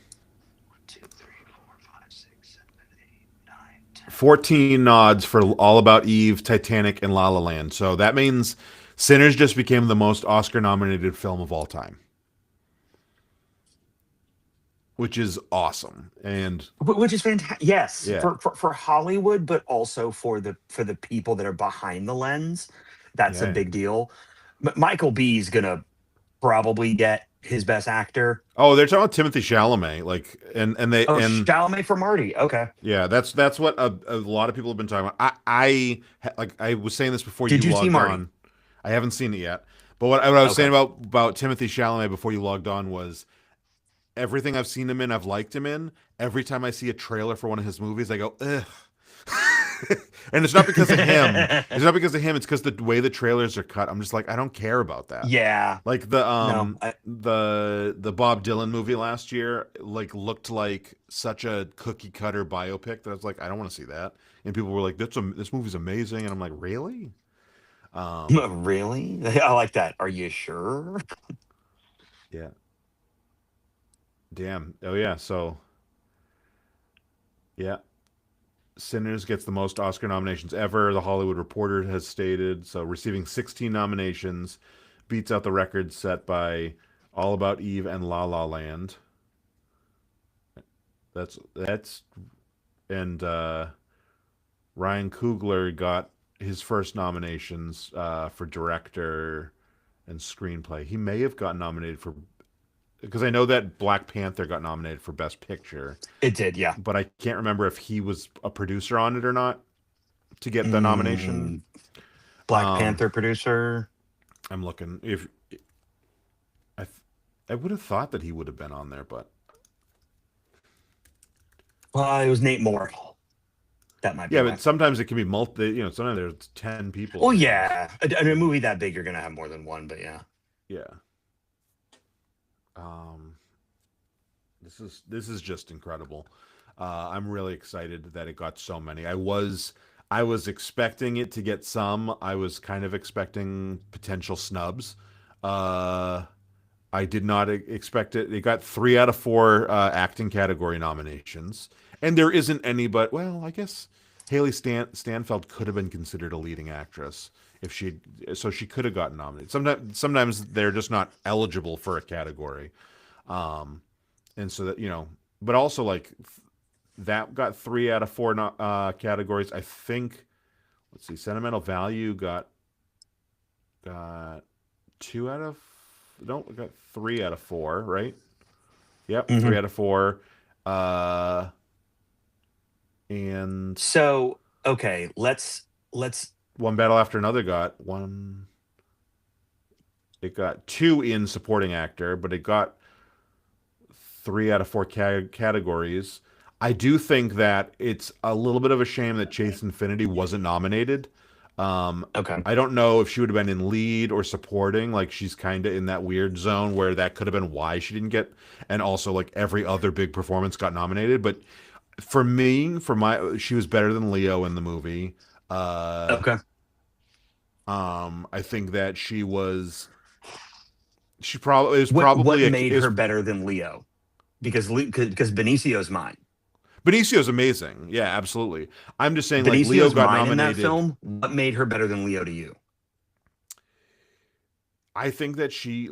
14 nods for All About Eve, Titanic, and La La Land. So that means Sinners just became the most Oscar-nominated film of all time, which is awesome. And Which is fantastic. Yes, yeah, for Hollywood, but also for the people that are behind the lens. That's a yeah. big deal. But Michael B is gonna probably get his best actor. Oh, they're talking about Timothy Chalamet, like, and they Oh, and Chalamet for Marty. Okay. yeah, that's what a lot of people have been talking about. Like I was saying this before Did you you see logged Marty? on. I haven't seen it yet, but what I was saying Okay. about Timothy Chalamet before you logged on was everything I've seen him in, I've liked him in. Every time I see a trailer for one of his movies, I go, ugh. And it's not because of him. It's not because of him. It's because the way the trailers are cut. I'm just like, I don't care about that. Yeah. Like No. the Bob Dylan movie last year, like looked like such a cookie cutter biopic that I was like, I don't want to see that. And people were like, this movie's amazing, and I'm like, really? Really? I like that. Are you sure? Yeah. Damn. Oh yeah. So yeah. Sinners gets the most Oscar nominations ever, the Hollywood Reporter has stated. So receiving 16 nominations, beats out the record set by All About Eve and La La Land. That's and Ryan Coogler got his first nominations for director and screenplay. He may have gotten nominated for, because I know that Black Panther got nominated for Best Picture, It did, yeah. but I can't remember if he was a producer on it or not to get the nomination. Black Panther producer. I'm looking. If I would have thought that he would have been on there, but It was Nate Moore. That might be. yeah, why. but sometimes it can be multi. You know, sometimes there's 10 people. Oh yeah, a movie that big, you're gonna have more than one. But yeah. Yeah. This is just incredible. I'm really excited that it got so many. I was expecting it to get some. I was kind of expecting potential snubs. I did not expect it. It got 3 out of 4 acting category nominations, and there isn't any. But well, I guess Haley Stanfield could have been considered a leading actress if she could have gotten nominated. Sometimes they're just not eligible for a category, and so that but also like that got 3 out of 4 categories. I think. Let's see, sentimental value got 2 out of. No, we got 3 out of 4, right? Yep, 3 out of 4. And So okay, let's. One Battle After Another got 1. It got 2 in supporting actor, but it got 3 out of 4 categories. I do think that it's a little bit of a shame that Chase Infinity wasn't nominated. Okay. I don't know if she would have been in lead or supporting. Like she's kind of in that weird zone where that could have been why she didn't get. And also, like every other big performance got nominated. But for me, she was better than Leo in the movie. Okay. I think that she was. She probably it was What probably made her better than Leo? Because Benicio's mine. Benicio's amazing. Yeah, absolutely. I'm just saying, like Benicio's Leo got mine in that nominated. film. What made her better than Leo to you? I think that she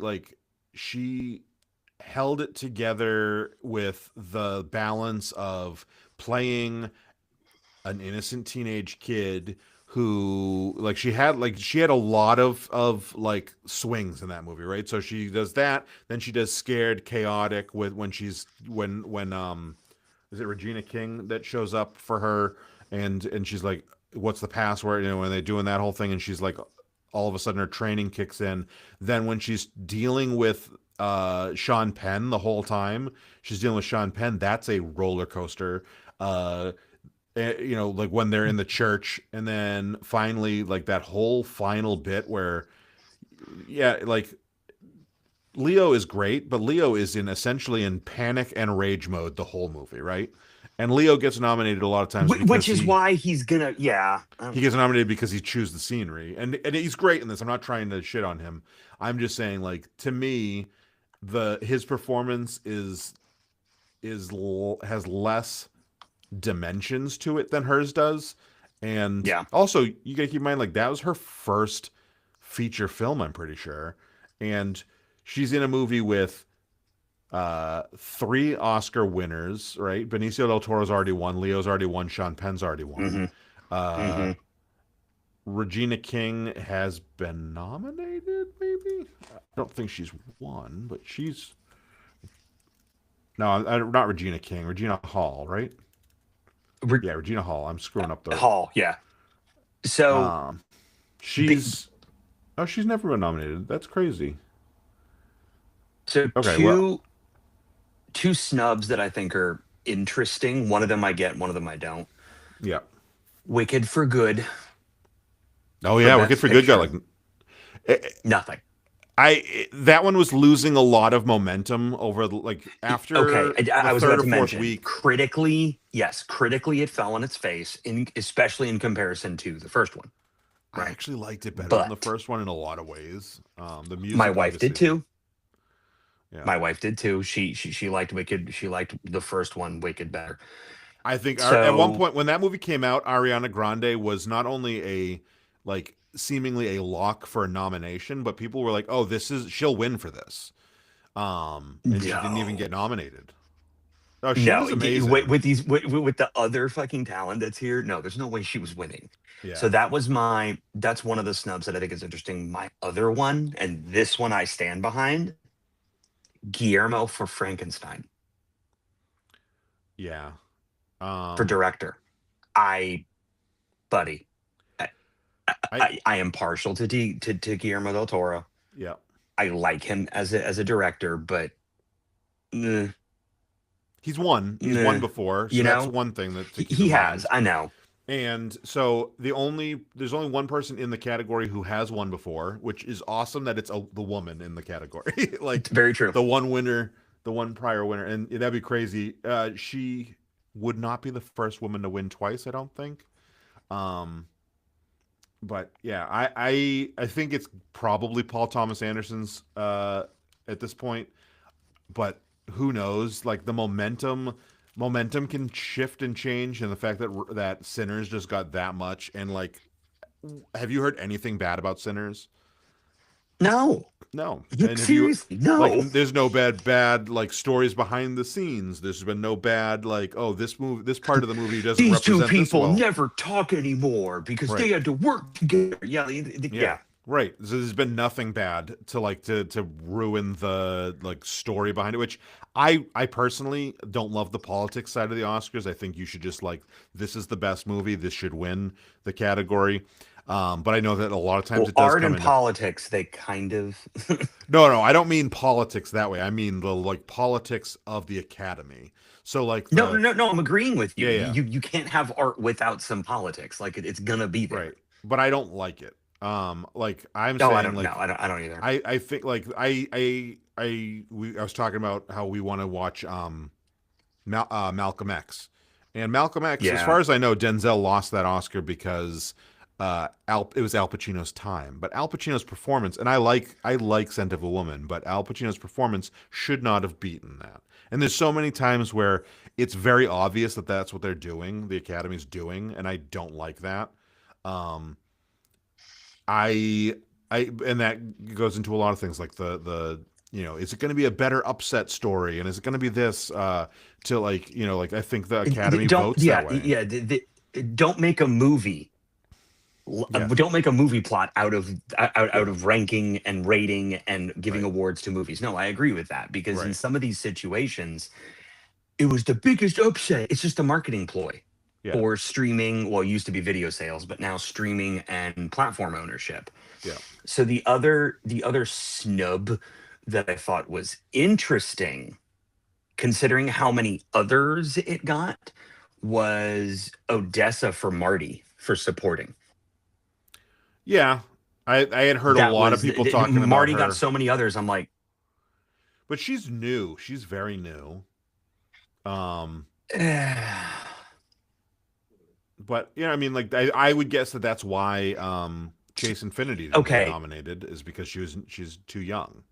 held it together with the balance of playing an innocent teenage kid who she had a lot of like swings in that movie, right? So she does that, then she does scared, chaotic with when is it Regina King that shows up for her and she's like, what's the password? When they're doing that whole thing, and she's like, all of a sudden her training kicks in. Then when she's dealing with Sean Penn the whole time, she's dealing with Sean Penn. That's a roller coaster. you know, like when they're in the church, and then finally, like that whole final bit where, yeah, like Leo is great, but Leo is in essentially in panic and rage mode the whole movie, right? And Leo gets nominated a lot of times because Which is why he's gonna, yeah. he gets nominated because he chews the scenery, and he's great in this. I'm not trying to shit on him. I'm just saying, like, to me, his performance has less dimensions to it than hers does. And Yeah. also, you gotta keep in mind, like, that was her first feature film, I'm pretty sure. And she's in a movie with 3 Oscar winners, right? Benicio del Toro's already won, Leo's already won, Sean Penn's already won. hmm Uh, hmm Regina King has been nominated, maybe? I don't think she's won, but she's. No, not Regina King, Regina Hall, right? Yeah, Regina Hall. I'm screwing up the. Hall, yeah. So Um, she's. Oh, she's never been nominated. That's crazy. so Okay, well, two snubs that I think are interesting. One of them I get, one of them I don't. yeah. Wicked for Good. Oh yeah, for Wicked Best for Good got Picture, like. nothing. That one was losing a lot of momentum over like Okay, after I the was third about or to fourth mention week. critically, yes, critically it fell on its face, especially in comparison to the first one. I Right, actually liked it better than the but first one in a lot of ways. The my music, wife did obviously, too. yeah. My wife did too. She liked Wicked. She liked the first one, Wicked, better. I think at one So point when that movie came out, Ariana Grande was not only a like seemingly a lock for a nomination, but people were like, "Oh, she'll win for this," and she didn't even no, get nominated. Oh, she no, was amazing. with the other fucking talent that's here, no, there's no way she was winning. So Yeah, that's one of the snubs that I think is interesting. My other one, and this one I stand behind, Guillermo for Frankenstein yeah. for Um, director. I, buddy, I, I I am partial to Guillermo del Toro. yeah. I like him as a director, but eh, He's won. He's won eh, before, so you that's know, one thing to keep he in has. mind. I know. And so there's only one person in the category who has won before, which is awesome that it's the woman in the category, like Very true. the one winner, the one prior winner, and that'd be crazy. She would not be the first woman to win twice, I don't think. Um, but yeah, I think it's probably Paul Thomas Anderson's at this point, but who knows? Like the momentum can shift and change, and the fact that Sinners just got that much, and like, have you heard anything bad about Sinners? No, No. And have you seriously, like? no. There's no bad like stories behind the scenes. There's been no bad like, oh, this part of the movie doesn't These two represent this people well. never talk anymore because they Right. had to work together. Yeah, Yeah. Right. So there's been nothing bad to like to ruin the like story behind it, which I personally don't love the politics side of the Oscars. I think you should just like this is the best movie. This should win the category. But I know that a lot of times Well, it does art come and into politics, they kind of. no, I don't mean politics that way. I mean the like politics of the Academy. So like No, no, the no, no. I'm agreeing with you. yeah, yeah, You can't have art without some politics. Like it's gonna be right. there. But I don't like it. Like I'm No, I saying don't. No, like I don't either. I think like I was talking about how we want to watch Malcolm X, and Malcolm X, as Yeah. far as I know, Denzel lost that Oscar because it was Al Pacino's time. But Al Pacino's performance, and I like Scent of a Woman, but Al Pacino's performance should not have beaten that. And there's so many times where it's very obvious that that's what they're doing, the Academy's doing, and I don't like that. Um, I and that goes into a lot of things like the is it going to be a better upset story, and is it going to be this to like like I think the Academy Don't. votes that Yeah. way. Yeah. Don't make a movie. Yeah, Don't make a movie plot out yeah, of ranking and rating and giving right, awards to movies. No, I agree with that because in right, some of these situations, it was the biggest upset. It's just a marketing ploy yeah, for streaming. Well, it used to be video sales, but now streaming and platform ownership. yeah, So the other snub that I thought was interesting, considering how many others it got, was Odessa for Marty for supporting. Yeah, I had heard a lot of people talking about Marty her. got so many others. I'm like, but she's new. She's very new. But yeah, I mean, like I would guess that that's why Chase Infinity didn't get nominated, is because she's too young.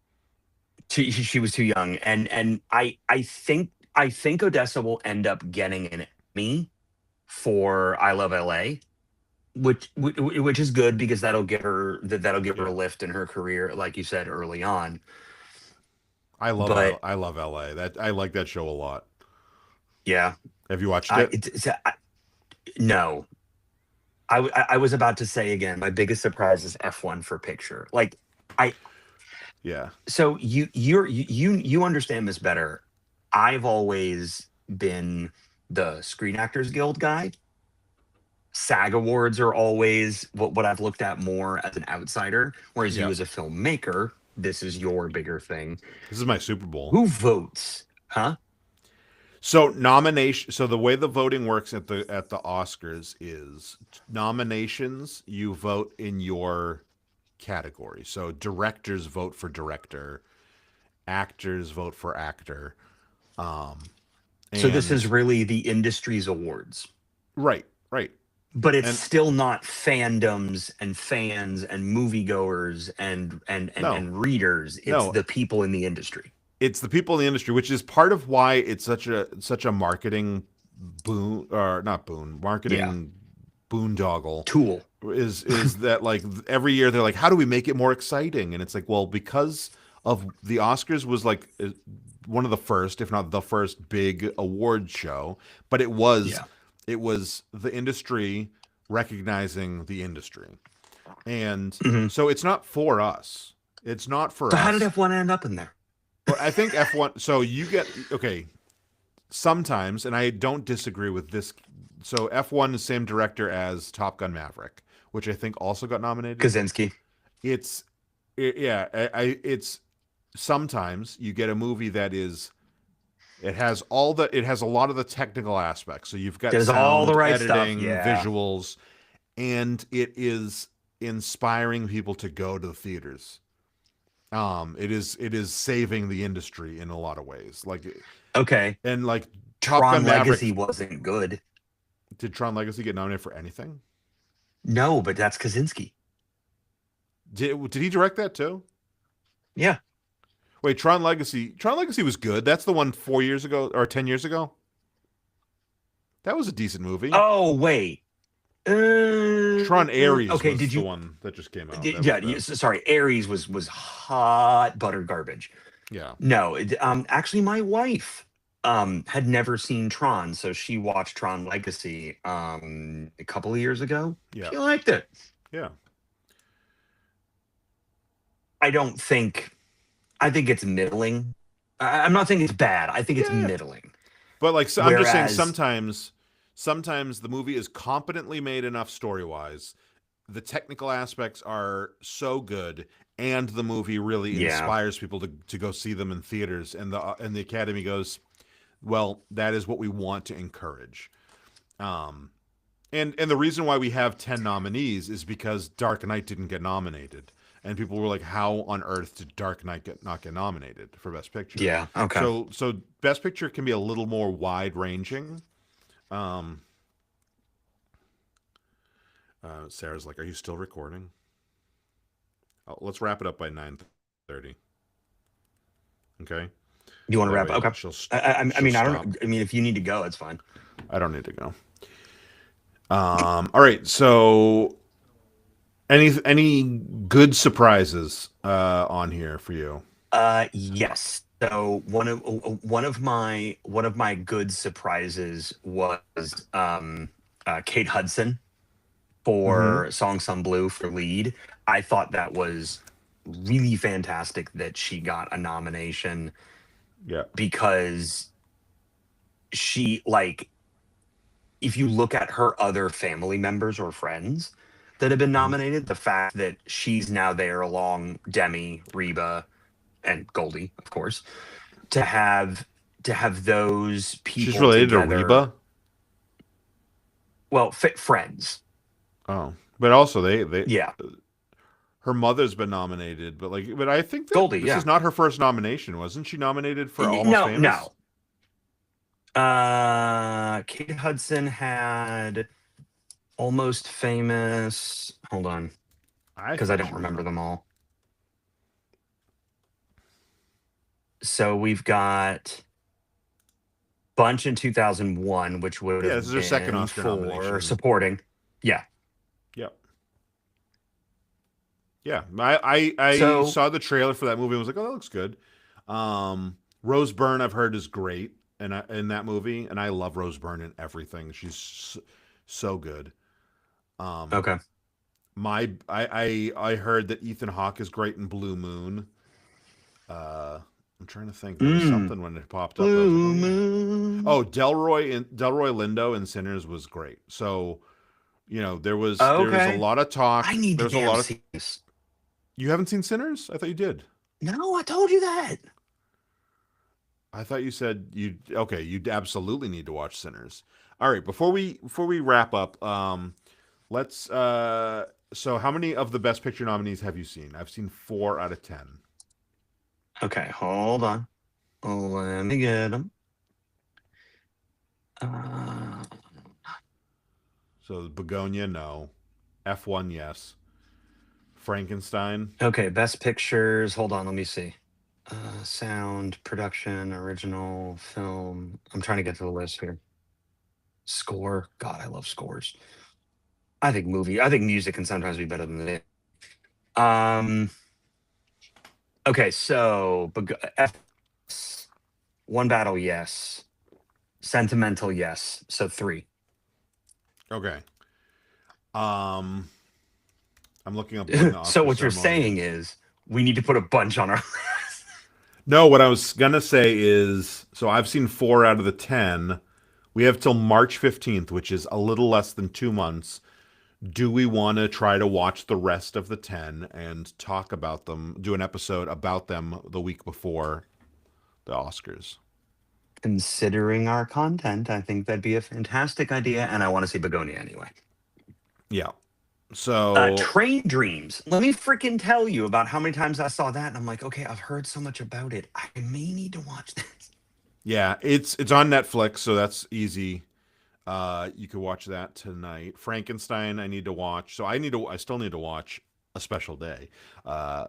She was too young, and I think Odessa will end up getting an Emmy for I Love LA, which is good because that'll give her her a lift in her career, like you said early on. I love LA. I like that show a lot. Yeah. Have you watched it? No. I was about to say again, my biggest surprise is F1 for Picture. Yeah. So you understand this better. I've always been the Screen Actors Guild guy. SAG Awards are always what I've looked at more as an outsider, whereas you as a filmmaker, this is your bigger thing. This is my Super Bowl. Who votes? Huh? So the way the voting works at the Oscars is nominations, you vote in your category. So directors vote for director, actors vote for actor. So this is really the industry's awards. Right. But it's still not fandoms and fans and moviegoers and readers. It's the people in the industry. It's the people in the industry, which is part of why it's such a marketing marketing boondoggle tool. Is that like every year they're like, how do we make it more exciting? And it's like, well, because of the Oscars was like one of the first, if not the first, big award show, but it was the industry recognizing the industry, and so it's not for us. It's not for us. So how did F1 end up in there? Well, I think F1. So you get sometimes, and I don't disagree with this. So F1 is same director as Top Gun Maverick, which I think also got nominated. Kaczynski. It's sometimes you get a movie that is. It has a lot of the technical aspects. So you've got sound, all the right editing, stuff, visuals, and it is inspiring people to go to the theaters. It is saving the industry in a lot of ways. And like Tron Legacy wasn't good. Did Tron Legacy get nominated for anything? No, but that's Kaczynski. Did he direct that too? Yeah. Wait, Tron Legacy was good. That's the one 4 years ago or 10 years ago. That was a decent movie. Oh, wait. Tron Ares was the one that just came out. Sorry, Ares was hot butter garbage. Yeah. No, actually my wife had never seen Tron, so she watched Tron Legacy a couple of years ago. Yeah. She liked it. Yeah. I think it's middling. I'm not saying it's bad. I think it's middling. But I'm just saying sometimes the movie is competently made enough story-wise. The technical aspects are so good, and the movie really inspires people to go see them in theaters. And the Academy goes, well, that is what we want to encourage. And the reason why we have 10 nominees is because Dark Knight didn't get nominated. And people were like, how on earth did Dark Knight not get nominated for Best Picture? Yeah, okay. So Best Picture can be a little more wide-ranging. Sarah's like, are you still recording? Let's wrap it up by 9:30. Okay? You want to wrap up? Okay. I mean, I don't. I mean, if you need to go, it's fine. I don't need to go. All right. So, any good surprises on here for you? Yes. So one of my good surprises was Kate Hudson for Song Sung Blue for lead. I thought that was really fantastic that she got a nomination. Yeah. Because she, like, if you look at her other family members or friends that have been nominated, the fact that she's now there along Demi, Reba, and Goldie, of course, to have those people. She's related together. to Reba? Well, Friends. Oh, but also they Yeah, her mother's been nominated, but I think that Goldie. this Yeah. is not her first nomination. Wasn't she nominated for Almost No, Famous? no. Kate Hudson had Almost Famous. Hold on, I because I thought don't she was remember not. them all. So we've got Bunch in 2001, which would Yeah, this have is her second been Oscar for nomination. supporting. Yeah. Yep. Yeah, I So saw the trailer for that movie and was like, oh, that looks good. Rose Byrne, I've heard, is great in that movie, and I love Rose Byrne in everything. She's so good. Um, okay. I heard that Ethan Hawke is great in Blue Moon. I'm trying to think. There was Mm. something when it popped up. I was like, oh Blue yeah. Moon. Oh, Delroy Lindo in Sinners was great. So there was a Okay. lot of I talk. need to There's a damn lot of. see this. You haven't seen Sinners? I thought you did. No, I told you that. I thought you said you okay. You absolutely need to watch Sinners. All right, before we wrap up, let's. So, how many of the Best Picture nominees have you seen? I've seen 4 out of 10. Okay, hold on. Let me get them. Uh, So, Begonia, no. F1, yes. Frankenstein. okay, best pictures. Hold on, let me see. Sound, production, original, film. I'm trying to get to the list here. Score. God, I love scores. I think music can sometimes be better than it. Okay, so One Battle, yes. Sentimental, yes. So 3. Okay. I'm looking up when the So Oscar what you're ceremony saying is. is we need to put a bunch on our No, what I was gonna say is, so I've seen 4 out of the 10. We have till March 15th, which is a little less than 2 months. Do we want to try to watch the rest of the 10 and talk about them, do an episode about them the week before the Oscars? Considering our content, I think that'd be a fantastic idea, and I want to see Begonia anyway. Yeah. So, Train Dreams. Let me freaking tell you about how many times I saw that, and I'm like, okay, I've heard so much about it. I may need to watch this. yeah, it's on Netflix, so that's easy. You could watch that tonight. Frankenstein, I need to watch. So I still need to watch A Special Day, uh,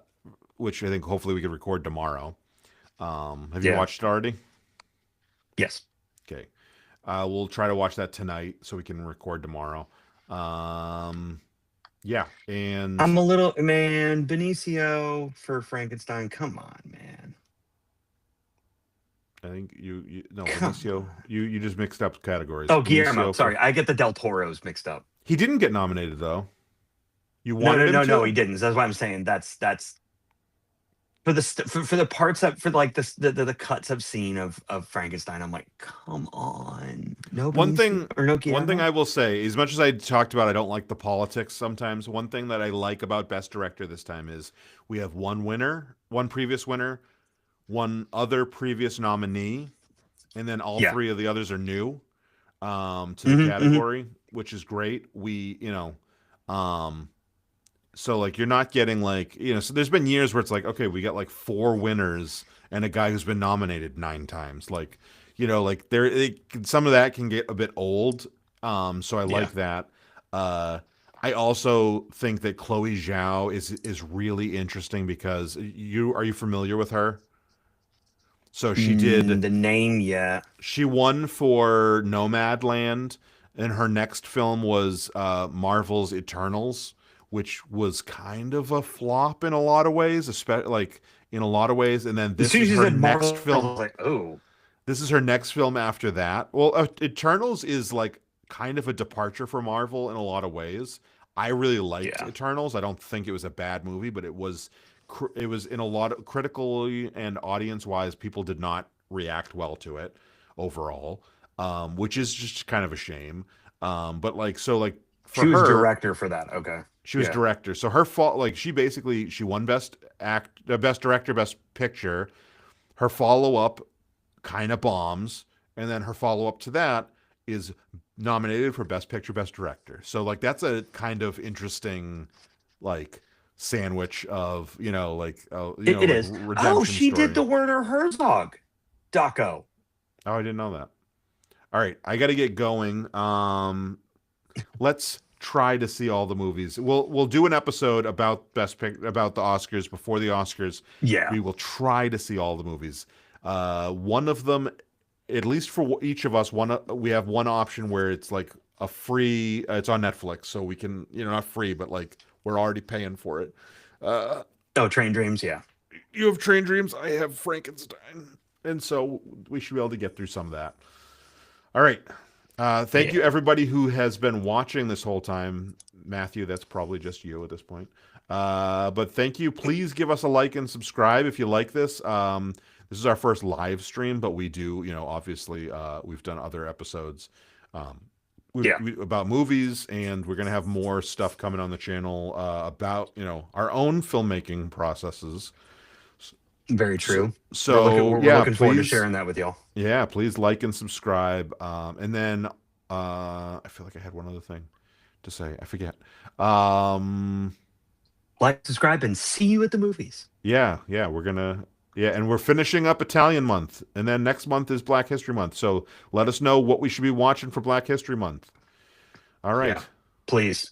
which I think hopefully we could record tomorrow. Have you Yeah. watched it already? Yes. Okay. We'll try to watch that tonight so we can record tomorrow. Yeah, and I'm a little man. Benicio for Frankenstein. Come on, man. I think you no Come Benicio. on. You just mixed up categories. Oh, Guillermo. Benicio for Sorry, I get the Del Toros mixed up. he didn't get nominated though. You No, wanted no, him no, to? no. He didn't. That's why I'm saying that's for for the parts that for like the cuts I've seen of Frankenstein. I'm like, come on, no One Benicio thing, or no one thing Guillermo. I will say, as much as I talked about, I don't like the politics sometimes. One thing that I like about Best Director this time is we have one winner, one previous winner, one other previous nominee, and then all Yeah. three of the others are new to the Hmm. category, which is great. So like you're not getting so there's been years where it's like, okay, we got like 4 winners and a guy who's been nominated 9 times. Like some of that can get a bit old. So I Yeah. like that. Uh, I also think that Chloe Zhao is really interesting because are you familiar with her? So The name, yeah. she won for Nomadland, and her next film was Marvel's Eternals, which was kind of a flop in a lot of ways, especially like in a lot of ways. And then As this soon is as you her said next Marvel, I film. was like, oh, This is her next film after that. Well, Eternals is like kind of a departure for Marvel in a lot of ways. I really liked yeah. Eternals. I don't think it was a bad movie, but it was in a lot of critically and audience wise, people did not react well to it overall, which is just kind of a shame. But like for She was her, director for that. Okay. she was Yeah. director, so her fault. Like she won best director, best picture. Her follow up kind of bombs, and then her follow up to that is nominated for Best Picture, Best Director. So like that's a kind of interesting like sandwich of like It is. redemption Oh, she story. did the Werner Herzog doco. Oh, I didn't know that. All right, I got to get going. Let's try to see all the movies. We'll do an episode about about the Oscars before the Oscars. Yeah. We will try to see all the movies. One of them, at least for each of us, we have one option where it's like a free. It's on Netflix, so we can not free, but like we're already paying for it. Train Dreams. Yeah. You have Train Dreams. I have Frankenstein, and so we should be able to get through some of that. All right. Thank you, everybody who has been watching this whole time. Matthew, that's probably just you at this point. But thank you. Please give us a like and subscribe if you like this. This is our first live stream, but we do, obviously, we've done other episodes about movies, and we're going to have more stuff coming on the channel about, our own filmmaking processes. Very true. So we're looking forward to sharing that with y'all. Yeah, please like and subscribe. And then I feel like I had one other thing to say. I forget. Like, subscribe, and see you at the movies. Yeah, and we're finishing up Italian month, and then next month is Black History Month. So let us know what we should be watching for Black History Month. All right. Yeah, please.